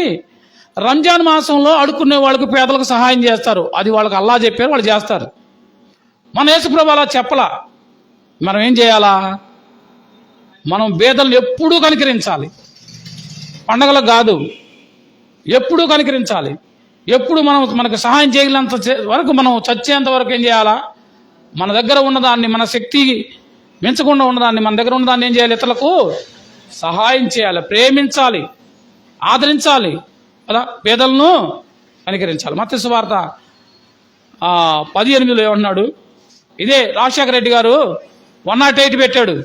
రంజాన్ మాసంలో అడుక్కునే వాళ్ళకి, పేదలకు సహాయం చేస్తారు. అది వాళ్ళకి అల్లా చెప్పారు, వాళ్ళు చేస్తారు. మన యేసుప్రభు అలా చెప్పలా. మనం ఏం చేయాలా? మనం పేదలను ఎప్పుడూ కనికరించాలి. పండగలకు కాదు, ఎప్పుడూ కనికరించాలి. ఎప్పుడు మనకు సహాయం చేయగలిగినంత వరకు, మనం చచ్చేంత వరకు ఏం చేయాలా? మన దగ్గర ఉన్నదాన్ని, మన శక్తి మించకుండా ఉన్నదాన్ని, మన దగ్గర ఉన్నదాన్ని ఏం చేయాలి? ఇతరులకు సహాయం చేయాలి, ప్రేమించాలి, ఆదరించాలి కదా, పేదలను కనికరించాలి. మత్తయి సువార్త 10:8 ఏమన్నాడు? ఇదే రాజశేఖర రెడ్డి గారు 108 పెట్టాడు.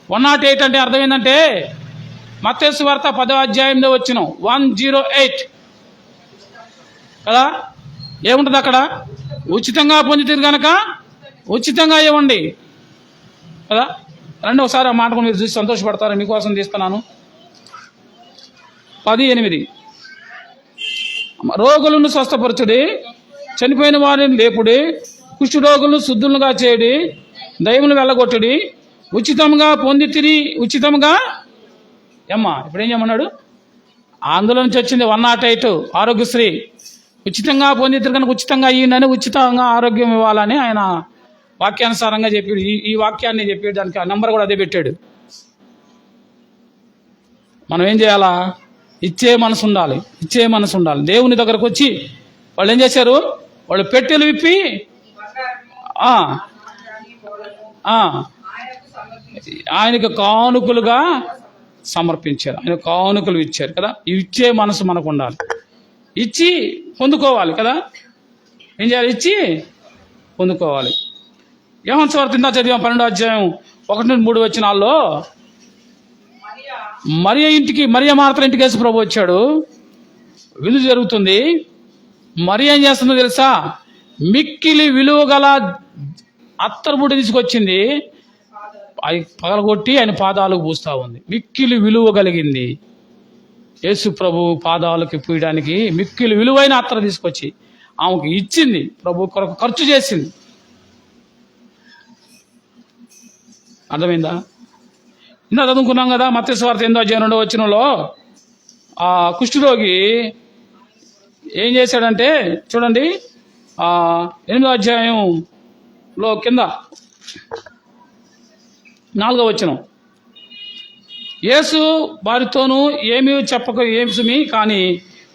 108 అంటే అర్థం ఏంటంటే మత్తయి సువార్త 10వ అధ్యాయంలో వచ్చిన 108 కదా. ఏముంటుంది అక్కడ? ఉచితంగా పొందితే కనుక ఉచితంగా ఇవ్వండి కదా. రండి ఒకసారి ఆ మాటకు మీరు చూసి సంతోషపడతారు. మీకోసం తీస్తున్నాను. 10:8 రోగులను స్వస్థపరచుడి, చనిపోయిన వారిని లేపుడి, కుష్ఠ రోగులను శుద్ధులుగా చేయడి, దయ్యములను వెళ్ళగొట్టుడి, ఉచితంగా పొందితిరి ఉచితంగా. ఏమ్మా ఇప్పుడు ఏం చేయమన్నాడు? అందులో నుంచి వచ్చింది 108 ఆరోగ్యశ్రీ. ఉచితంగా పొందితిరి కనుక ఉచితంగా ఈయనని, ఉచితంగా ఆరోగ్యం ఇవ్వాలని ఆయన వాక్యానుసారంగా చెప్పాడు. ఈ వాక్యాన్ని చెప్పాడు, దానికి ఆ నెంబర్ కూడా అదే పెట్టాడు. మనం ఏం చేయాలా? ఇచ్చే మనసు ఉండాలి, ఇచ్చే మనసు ఉండాలి. దేవుని దగ్గరకు వచ్చి వాళ్ళు ఏం చేశారు? వాళ్ళు పెట్టెలు విప్పి ఆయనకు కానుకలుగా సమర్పించారు. ఆయన కానుకలు ఇచ్చారు కదా. ఇచ్చే మనసు మనకు ఉండాలి. ఇచ్చి పొందుకోవాలి కదా. ఏం చేయాలి? ఇచ్చి పొందుకోవాలి. యోహాను సువార్త ఇందా చదివాం 12వ అధ్యాయం 1-3 వచనాల్లో మరియ మార్త ఇంటికి యేసు ప్రభు వచ్చాడు. విందు జరుగుతుంది. మరి ఏం చేస్తుందో తెలుసా? మిక్కిలి విలువ గల అత్తరుబుడ్డి తీసుకొచ్చింది. అది పగలగొట్టి ఆయన పాదాలకు పూస్తూ ఉంది. మిక్కిలి విలువ కలిగింది. యేసు ప్రభు పాదాలకు పూయడానికి మిక్కిలి విలువైన అత్తరు తీసుకొచ్చి ఆమెకు ఇచ్చింది. ప్రభు కొరకు ఖర్చు చేసింది. అర్థమైందా? ఇందా చదువుకున్నాం కదా మత్తయి సువార్త 8వ అధ్యాయం 2వ వచనంలో ఆ కుష్ఠరోగి ఏం చేశాడంటే చూడండి, 8వ అధ్యాయంలో కింద 4వ వచనం. యేసు వారితోనూ ఏమీ చెప్పక ఏమి కానీ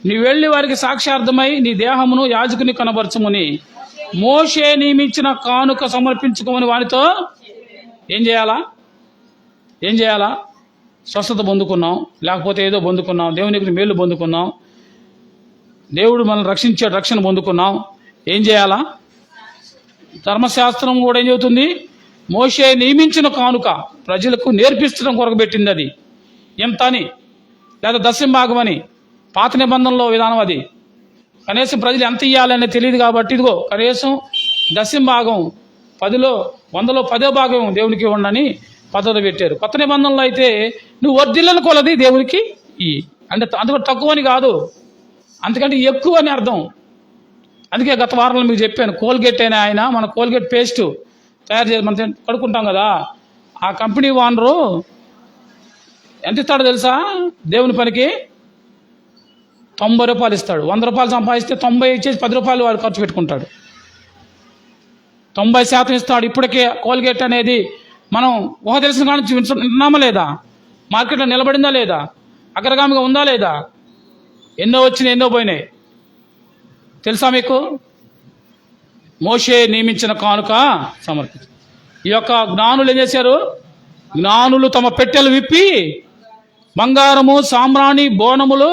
నీ వెళ్ళి వారికి సాక్ష్యార్థమై నీ దేహమును యాజకుని కనబరచమని మోషే నియమించిన కానుక సమర్పించుకోమని వారితో ఏం చేయాలా? స్వస్థత పొందుకున్నాం, లేకపోతే ఏదో పొందుకున్నాం, దేవునికి మేలు పొందుకున్నాం, దేవుడు మనల్ని రక్షించాడు, రక్షణ పొందుకున్నాం. ఏం చేయాలా? ధర్మశాస్త్రం కూడా ఏం చెబుతుంది? మోషే నియమించిన కానుక ప్రజలకు నేర్పించడం కొరకు పెట్టింది. అది ఎంత అని, లేదా దశంభాగం అని పాత నిబంధనలో విధానం. అది కనీసం ప్రజలు ఎంత ఇవ్వాలనే తెలియదు కాబట్టి ఇదిగో కనీసం దశంభాగం 10లో 100లో 10వ భాగం దేవునికి ఇవ్వండి పద్ధతి పెట్టారు. కొత్త నిబంధనలో అయితే నువ్వు వర్ధిల్లని కొలది దేవునికి అంటే అందుకు తక్కువని కాదు, అందుకంటే ఎక్కువ అని అర్థం. అందుకే గత వారంలో మీకు చెప్పాను, కోల్గేట్ అయిన ఆయన మన కోల్గేట్ పేస్ట్ తయారు చేసి మనం కడుక్కుంటాం కదా, ఆ కంపెనీ ఓనరు ఎంత ఇస్తాడో తెలుసా? దేవుని పనికి 90 రూపాయలు ఇస్తాడు. 100 రూపాయలు సంపాదిస్తే 90 ఇచ్చేసి 10 రూపాయలు వాడు ఖర్చు పెట్టుకుంటాడు. 90% ఇస్తాడు. ఇప్పటికే కోల్గేట్ అనేది మనం ఊహ తెలిసిన కాడ నుంచి వింటున్నామా లేదా? మార్కెట్లో నిలబడిందా లేదా? అగ్రగామిగా ఉందా లేదా? ఎన్నో వచ్చినాయి, ఎన్నో పోయినాయి. తెలుసా మీకు? మోషే నియమించిన కానుక సమర్పించారు. ఈ యొక్క జ్ఞానులు ఏం చేశారు? జ్ఞానులు తమ పెట్టెలు విప్పి బంగారము సామ్రాణి బోనములు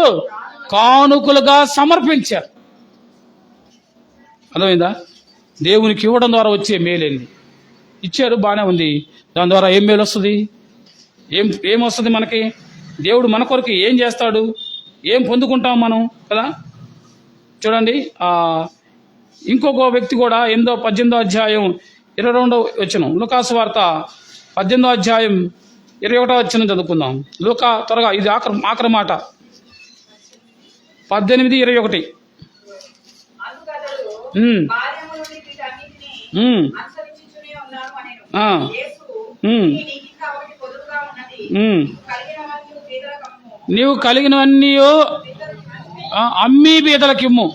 కానుకలుగా సమర్పించారు. అర్థమైందా? దేవునికి ఇవ్వడం ద్వారా వచ్చే మేలేంది? ఇచ్చారు, బాగానే ఉంది. దాని ద్వారా ఏం మేలు వస్తుంది? ఏమొస్తుంది మనకి? దేవుడు మన కొరకు ఏం చేస్తాడు? ఏం పొందుకుంటాం మనం కదా? చూడండి, ఇంకొక వ్యక్తి కూడా 18వ అధ్యాయం 22వ వచనం, లూకా సువార్త 18వ అధ్యాయం 21వ వచనం చదువుకుందాం. లూకా త్వరగా, ఇది ఆఖరి మాట, 18:21. నీవు కలిగినవన్నీ అమ్మి బీదలకిమ్ము.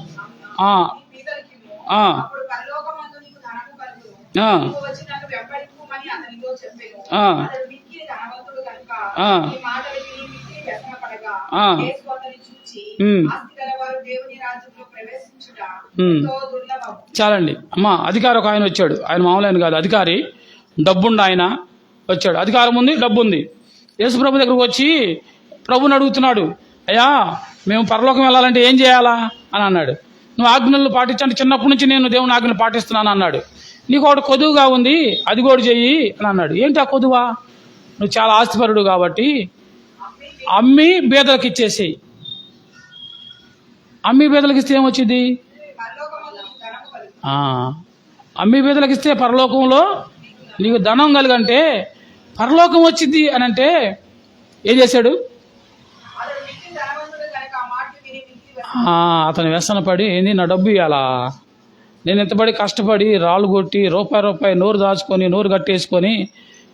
చాలండి అమ్మా. అధికారి ఒక ఆయన వచ్చాడు. ఆయన మామూలు ఆయన కాదు, అధికారి, డబ్బుండి ఆయన వచ్చాడు. అధికారం ఉంది, డబ్బు ఉంది. యేసు ప్రభు దగ్గరకు వచ్చి ప్రభుని అడుగుతున్నాడు, అయ్యా మేము పరలోకం వెళ్ళాలంటే ఏం చేయాలా అని అన్నాడు. నువ్వు ఆజ్ఞలు పాటించండి, చిన్నప్పటి నుంచి నేను దేవుని ఆజ్ఞలు పాటిస్తున్నాను అన్నాడు. నీకు ఒకటి కొదువుగా ఉంది, అది కూడా చెయ్యి అని అన్నాడు. ఏంటి ఆ కొదువా? నువ్వు చాలా ఆస్తిపరుడు కాబట్టి అమ్మి బీదలకు ఇచ్చేసేయి. అమ్మి బీదలకు ఇస్తే ఏమొచ్చింది? అమ్మి బీదలకు ఇస్తే పరలోకంలో నీకు ధనం కలిగంటే పరలోకం వచ్చింది అని అంటే ఏం చేశాడు? అతను వ్యసనపడి ఏంది నా డబ్బు ఇవ్వాలా, నేను ఎంతపడి కష్టపడి రాళ్ళు కొట్టి రూపాయి నోరు దాచుకొని నోరు కట్టేసుకొని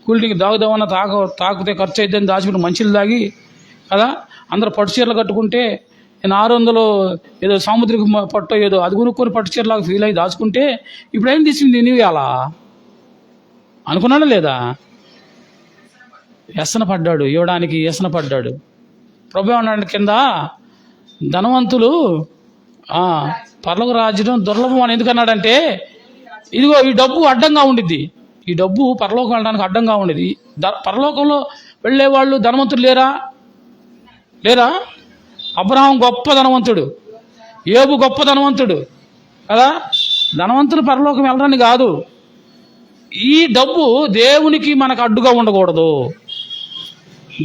కూలికి దాగుదామన్న తాకితే ఖర్చు అయిద్దని దాచుకుంటే మంచిలు తాగి కదా, అందరూ పట్టు చీరలు కట్టుకుంటే నేను 600 ఏదో సాముద్రిక పట్టు ఏదో అది కొనుక్కొని పట్టు చీరలాగా ఫీల్ అయ్యి దాచుకుంటే ఇప్పుడు ఏం తీసింది నీవు అలా అనుకున్నాడా లేదా? వ్యసన పడ్డాడు, ఇవ్వడానికి వ్యసన పడ్డాడు. ప్రభు అన్నాడు కింద, ధనవంతులు పరలోక రాజ్యం దుర్లభం అని ఎందుకన్నాడంటే, ఇదిగో ఈ డబ్బు అడ్డంగా ఉండిద్ది, ఈ డబ్బు పరలోకం వెళ్ళడానికి అడ్డంగా ఉండేది. పరలోకంలో వెళ్ళేవాళ్ళు ధనవంతులు లేరా? అబ్రహాం గొప్ప ధనవంతుడు, యోబు గొప్ప ధనవంతుడు కదా, ధనవంతులు పరలోకం వెళ్ళరని కాదు. ఈ డబ్బు దేవునికి మనకు అడ్డుగా ఉండకూడదు.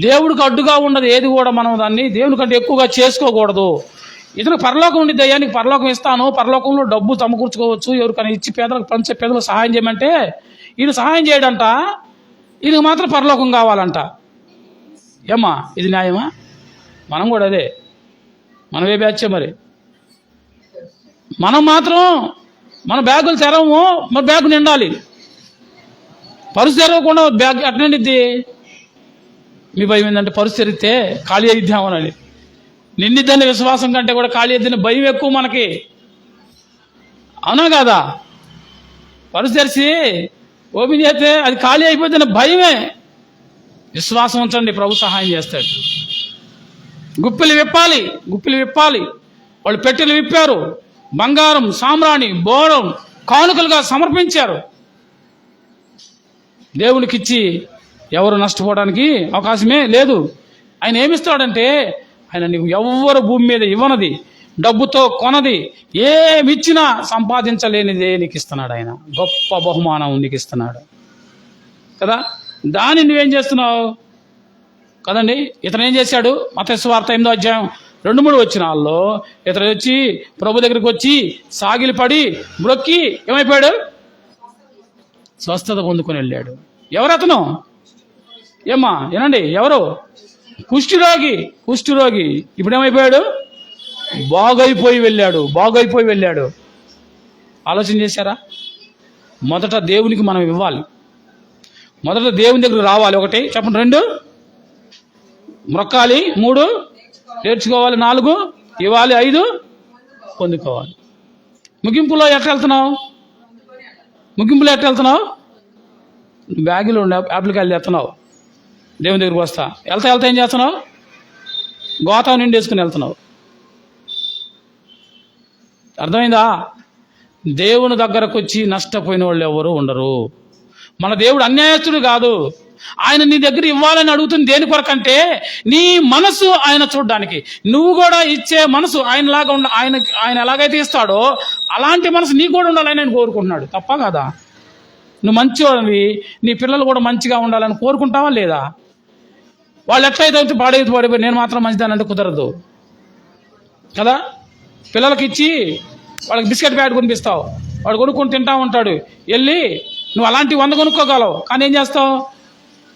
దేవుడికి అడ్డుగా ఉన్నది ఏది కూడా మనం దాన్ని దేవుని కంటే ఎక్కువగా చేసుకోకూడదు. ఇతను పరలోకం ఉండిద్ది, అయ్యా నీకు పరలోకం ఇస్తాను, పరలోకంలో డబ్బు సమకూర్చుకోవచ్చు, ఎవరికైనా ఇచ్చి పేదలకు పంచే పేదలకు సహాయం చేయమంటే ఈయన సహాయం చేయడంట, ఈయనకు మాత్రం పరలోకం కావాలంట. ఏమ్మా ఇది న్యాయమా? మనం కూడా అదే, మనం ఏ బ్యాచే మరి. మనం మాత్రం మన బ్యాగులు తెరవము, మన బ్యాగు నిండాలి. పరుసు తెరవకుండా బ్యాగ్ ఎట్లా నిండిద్ది? మీ భయం ఏంటంటే పరుసు తెరిస్తే ఖాళీ అయిద్దామని. నిండిద్దని విశ్వాసం కంటే కూడా ఖాళీ అయిద్దని భయం ఎక్కువ మనకి, అవునా కాదా? పరుసు తెరిచి ఓపెన్ చేస్తే అది ఖాళీ అయిపోతుందని భయమే. విశ్వాసం ఉంచండి, ప్రభు సహాయం చేస్తాడు. గుప్పిలు విప్పాలి, గుప్పిలు విప్పాలి. వాళ్ళు పెట్టెలు విప్పారు, బంగారం, సామ్రాణి, బోరం కానుకలుగా సమర్పించారు. దేవునికిచ్చి ఎవరు నష్టపోవడానికి అవకాశమే లేదు. ఆయన ఏమిస్తాడంటే, ఆయన నీకు ఎవ్వరు భూమి మీద ఇవ్వనది, డబ్బుతో కొనది, ఏమిచ్చినా సంపాదించలేనిదే నీకు ఇస్తున్నాడు. ఆయన గొప్ప బహుమానం నీకు ఇస్తున్నాడు కదా. దాన్ని నువ్వేం చేస్తున్నావు కదండి. ఇతను ఏం చేశాడు? మత్తయి సువార్త 8వ అధ్యాయం 2-3 వచనాల్లో ఇతను వచ్చి ప్రభు దగ్గరికి వచ్చి సాగిలి పడి మ్రొక్కి ఏమైపోయాడు? స్వస్థత పొందుకొని వెళ్ళాడు. ఎవరు అతను? ఏమ్మా ఏనండి, ఎవరు? కుష్ఠరోగి. కుష్ఠరోగి ఇప్పుడు ఏమైపోయాడు? బాగైపోయి వెళ్ళాడు. ఆలోచన చేశారా? మొదట దేవునికి మనం ఇవ్వాలి, మొదట దేవుని దగ్గర రావాలి. 1 చెప్పండి, 2 మ్రొక్కాలి, 3 నేర్చుకోవాలి, 4 ఇవ్వాలి, 5 పొందుకోవాలి. ముగింపులో ఎట్లా వెళ్తున్నావు? బ్యాగులో ఉండే యాప్లికాయలు ఎత్తున్నావు, దేవుని దగ్గరికి వస్తా వెళ్తా ఏం చేస్తున్నావు? గోతం నిండి వేసుకుని వెళ్తున్నావు. అర్థమైందా? దేవుని దగ్గరకు వచ్చి నష్టపోయిన వాళ్ళు ఎవరు ఉండరు. మన దేవుడు అన్యాయస్తుడు కాదు. ఆయన నీ దగ్గర ఇవ్వాలని అడుగుతుంది దేని కొరకంటే నీ మనసు ఆయన చూడడానికి. నువ్వు కూడా ఇచ్చే మనసు ఆయనలాగా ఆయన ఎలాగైతే ఇస్తాడో అలాంటి మనసు నీకు కూడా ఉండాలని ఆయన కోరుకుంటున్నాడు. తప్ప కదా? నువ్వు మంచివాడివి, నీ పిల్లలు కూడా మంచిగా ఉండాలని కోరుకుంటావా లేదా? వాళ్ళు ఎట్లయితే పాడైపోయి నేను మాత్రం మంచిదానంటే కుదరదు కదా. పిల్లలకి ఇచ్చి వాళ్ళకి బిస్కెట్ ప్యాకెట్ కొనిపిస్తావు, వాడు కొనుక్కొని తింటా ఉంటాడు. వెళ్ళి నువ్వు అలాంటి 100 కొనుక్కోగలవు, కానీ ఏం చేస్తావు?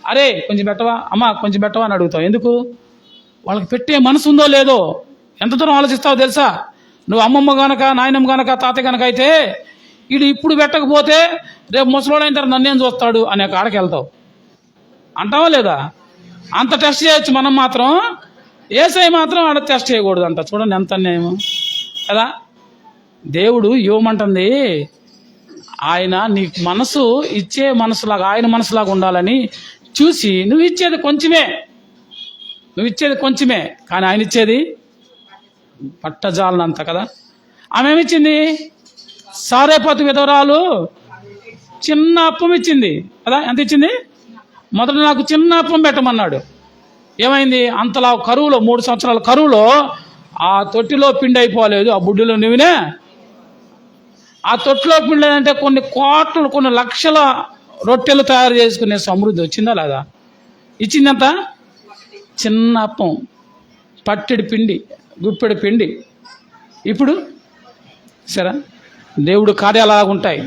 అరే కొంచెం పెట్టవా, అమ్మ కొంచెం పెట్టవా అని అడుగుతావు. ఎందుకు? వాళ్ళకి పెట్టే మనసు ఉందో లేదో ఎంత దూరం ఆలోచిస్తావో తెలుసా? నువ్వు అమ్మమ్మ గనక, నాయనమ్మ గనక, తాతయ్య గనక అయితే వీడు ఇప్పుడు పెట్టకపోతే రేపు ముసలోడైన తర్వాత నన్నేం చూస్తాడు అనే కాడకి వెళ్తావు. అంటావా లేదా? అంత టెస్ట్ చేయొచ్చు. మనం మాత్రం ఏసై మాత్రం ఆడ టెస్ట్ చేయకూడదు అంట. చూడండి ఎంత అన్యాయం కదా. దేవుడు ఇవ్వమంటుంది, ఆయన నీ మనసు ఇచ్చే మనసులాగా, ఆయన మనసులాగా ఉండాలని చూసి నువ్వు ఇచ్చేది కొంచెమే, కానీ ఆయన ఇచ్చేది పట్టజాలనంత కదా. ఆమె ఏమిచ్చింది? సారేపతు విధవరాలు చిన్న అప్పం ఇచ్చింది కదా. ఎంత ఇచ్చింది? మొదట నాకు చిన్న అప్పం పెట్టమన్నాడు. ఏమైంది? అంతలా కరువులో 3 సంవత్సరాల కరువులో ఆ తొట్టిలో పిండి అయిపోలేదు, ఆ బుడ్డిలో నువ్వునే. ఆ తొట్టిలో పిండి అంటే కొన్ని కోట్లు, కొన్ని లక్షల రొట్టెలు తయారు చేసుకునే సమృద్ధి వచ్చిందా లేదా? ఇచ్చిందంత చిన్న అప్పం, పట్టెడి పిండి, గుప్పెడి పిండి. ఇప్పుడు సరే, దేవుడు కార్యాలు అలాగుంటాయి.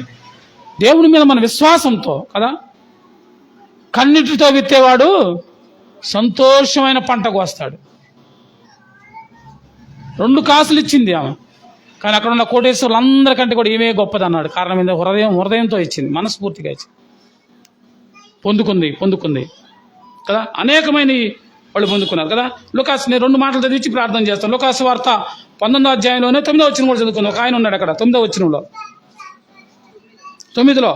దేవుని మీద మన విశ్వాసంతో కదా. కన్నిటితో విత్తేవాడు సంతోషమైన పంటకు వస్తాడు. 2 కాసులు ఇచ్చింది ఆమె, కానీ అక్కడ ఉన్న కోటేశ్వరులందరికంటే కూడా ఏమే గొప్పది అన్నాడు. కారణం ఏంటో హృదయంతో ఇచ్చింది, మనస్ఫూర్తిగా ఇచ్చింది. పొందుకుంది కదా. అనేకమైన వాళ్ళు పొందుకున్నారు కదా. లూకాసు, నేను 2 మాటలు చదివించి ప్రార్థన చేస్తాను. లూకాసు వార్త 19వ అధ్యాయంలోనే 9వ వచనం కూడా చదువుకున్నాను. ఒక ఆయన ఉన్నాడు అక్కడ 9వ వచనంలో, 9లో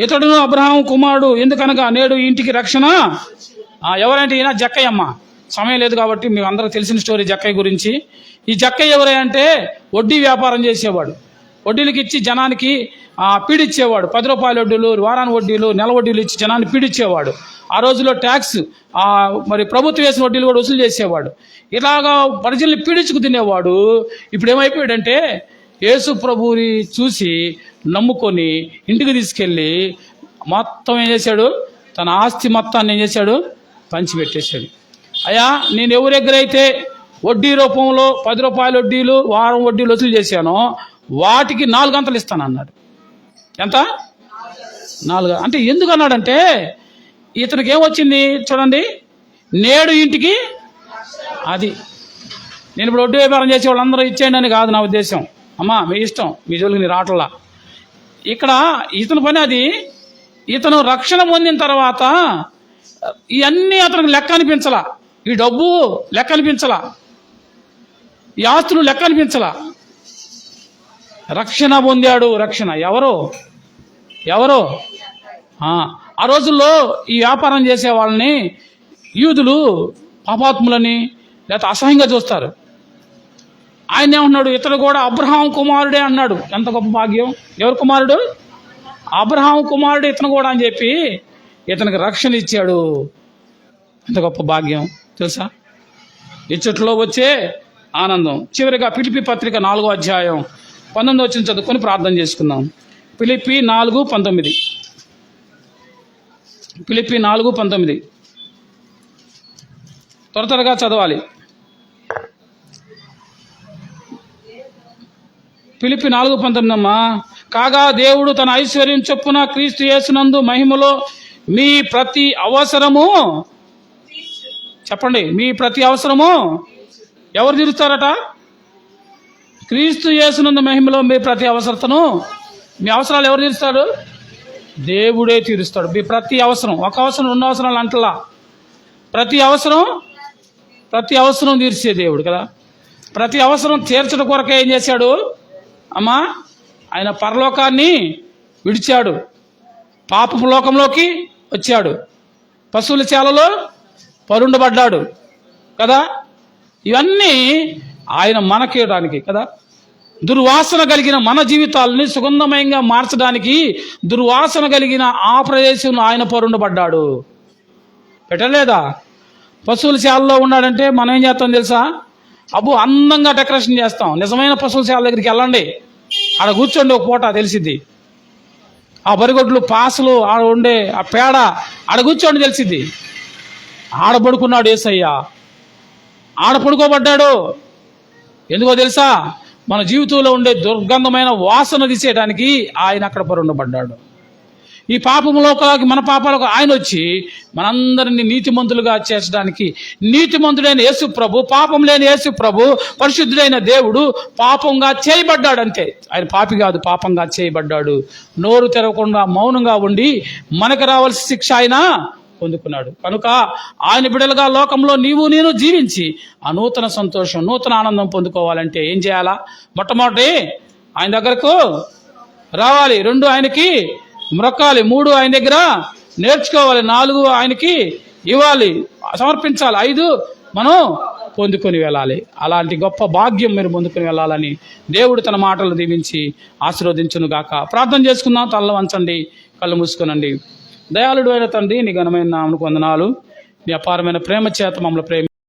ఇతడును అబ్రహాము కుమారుడు, ఎందుకనగా నేడు ఇంటికి రక్షణ. ఎవరంటే ఈయన జక్కయ్యమ్మ. సమయం లేదు కాబట్టి మీకు అందరికి తెలిసిన స్టోరీ జక్కయ్య గురించి. ఈ జక్కయ్య ఎవరంటే వడ్డీ వ్యాపారం చేసేవాడు. వడ్డీలకి ఇచ్చి జనానికి పీడిచ్చేవాడు. 10 రూపాయల వడ్డీలు, వారానికి వడ్డీలు, నెల వడ్డీలు ఇచ్చి జనాన్ని పీడిచ్చేవాడు. ఆ రోజుల్లో ట్యాక్స్ మరి ప్రభుత్వం వేసిన వడ్డీలు కూడా వసూలు చేసేవాడు. ఇలాగా ప్రజల్ని పీడించుకు తినేవాడు. ఇప్పుడు ఏమైపోయాడంటే యేసు ప్రభువుని చూసి నమ్ముకొని ఇంటికి తీసుకెళ్ళి మొత్తం ఏం చేశాడు, తన ఆస్తి మొత్తాన్ని ఏం చేశాడు, పంచిపెట్టేశాడు. అయ్యా, నేను ఎవరి దగ్గర అయితే వడ్డీ రూపంలో 10 రూపాయల వడ్డీలు, వారం వడ్డీలు వసూలు చేశానో వాటికి 4 అంతలు ఇస్తానన్నాడు. ఎంత? 4. అంటే ఎందుకు అన్నాడంటే ఇతనికి ఏమొచ్చింది చూడండి, నేడు ఇంటికి అది. నేను ఇప్పుడు వడ్డీ వ్యాపారం చేసే వాళ్ళందరూ ఇచ్చేయండి అని కాదు నా ఉద్దేశం. అమ్మా, మీ ఇష్టం, మీ జోలికి నీ రావట్లా. ఇక్కడ ఇతని పని అది. ఇతను రక్షణ పొందిన తర్వాత ఇవన్నీ అతనికి లెక్క అనిపించలా. ఈ డబ్బు లెక్క అనిపించలా, ఈ ఆస్తులు లెక్క అనిపించలా. రక్షణ పొందాడు. రక్షణ ఎవరో ఆ రోజుల్లో ఈ వ్యాపారం చేసే వాళ్ళని యూదులు పాపాత్ములని లేకపోతే అసహ్యంగా చూస్తారు. ఆయన ఏమన్నాడు, ఇతడు కూడా అబ్రహాం కుమారుడే అన్నాడు. ఎంత గొప్ప భాగ్యం! ఎవరు కుమారుడు? అబ్రహాం కుమారుడు ఇతను కూడా అని చెప్పి ఇతనికి రక్షణ ఇచ్చాడు. ఎంత గొప్ప భాగ్యం తెలుసా? ఇచ్చట్లో వచ్చే ఆనందం. చివరిగా ఫిలిప్పీ పత్రిక 4వ అధ్యాయం 19వ వచనం చదువుకొని ప్రార్థన చేసుకుందాం. ఫిలిప్పీ 4:19. ఫిలిప్పీ 4:19 త్వరగా చదవాలి. ఫిలిప్పీ 4:19 అమ్మా. కాగా దేవుడు తన ఐశ్వర్యం చొప్పున క్రీస్తు యేసునందు మహిమలో మీ ప్రతి అవసరము, చెప్పండి, మీ ప్రతి అవసరము ఎవరు తీరుస్తారట? క్రీస్తు యేసునందు మహిమలో మీ ప్రతి అవసరతను, మీ అవసరాలు ఎవరు తీరుస్తాడు? దేవుడే తీరుస్తాడు. మీ ప్రతి అవసరం, ఒక అవసరం 2 అవసరాలు అంటలా, ప్రతి అవసరం తీర్చే దేవుడు కదా. ప్రతి అవసరం తీర్చడం కొరకే ఏం చేశాడు అమ్మా? ఆయన పరలోకాన్ని విడిచాడు, పాపపు లోకంలోకి వచ్చాడు, పశువుల శాలలో పరుండబడ్డాడు కదా. ఇవన్నీ ఆయన మనకేయడానికి కదా. దుర్వాసన కలిగిన మన జీవితాలని సుగంధమయంగా మార్చడానికి దుర్వాసన కలిగిన ఆ ప్రదేశంలో ఆయన పరుండబడ్డాడు. పెట్టలేదా? పశువుల శాలలో ఉన్నాడంటే మనం ఏం చేస్తాం తెలుసా? అందంగా డెకరేషన్ చేస్తాం. నిజమైన పశువుల శాల దగ్గరికి వెళ్ళండి, ఆడ కూర్చోండి, ఒక పూట తెలిసిద్ది. ఆ బరిగొడ్లు, పాసలు, ఆడ ఉండే ఆ పేడ, ఆడ కూర్చోండి తెలిసిద్ది. ఆడ పడుకున్నాడు యేసయ్య, ఆడ పడుకోబడ్డాడు. ఎందుకో తెలుసా? మన జీవితంలో ఉండే దుర్గంధమైన వాసన తీసేయడానికి ఆయన అక్కడ పరుండబడ్డాడు. ఈ పాపములోకి, మన పాపాలకు ఆయన వచ్చి మనందరినీ నీతిమంతులుగా చేర్చడానికి, నీతిమంతుడైన యేసు ప్రభు, పాపం లేని యేసు ప్రభు, పరిశుద్ధుడైన దేవుడు పాపంగా చేయబడ్డాడు. అంతే, ఆయన పాపి కాదు, పాపంగా చేయబడ్డాడు. నోరు తెరవకుండా మౌనంగా ఉండి మనకు రావాల్సిన శిక్ష ఆయన పొందుకున్నాడు. కనుక ఆయన బిడ్డలుగా లోకంలో నేను జీవించి ఆ నూతన సంతోషం, నూతన ఆనందం పొందుకోవాలంటే ఏం చేయాలా? మొట్టమొదటి ఆయన దగ్గరకు రావాలి, 2 ఆయనకి మ్రొక్కాలి, 3 ఆయన దగ్గర నేర్చుకోవాలి, 4 ఆయనకి ఇవ్వాలి, సమర్పించాలి, 5 మనం పొందుకొని వెళ్ళాలి. అలాంటి గొప్ప భాగ్యం మీరు పొందుకొని వెళ్ళాలని దేవుడు తన మాటలు దీవించి ఆశీర్వదించును గాక. ప్రార్థన చేసుకుందాం. తల్ల వంచండి, కళ్ళు మూసుకోనండి. దయాళుడు అయిన తండ్రి, నీ ఘనమైన నామమునకు వందనాలు. నీ అపారమైన ప్రేమ చేత మమ్మల్ని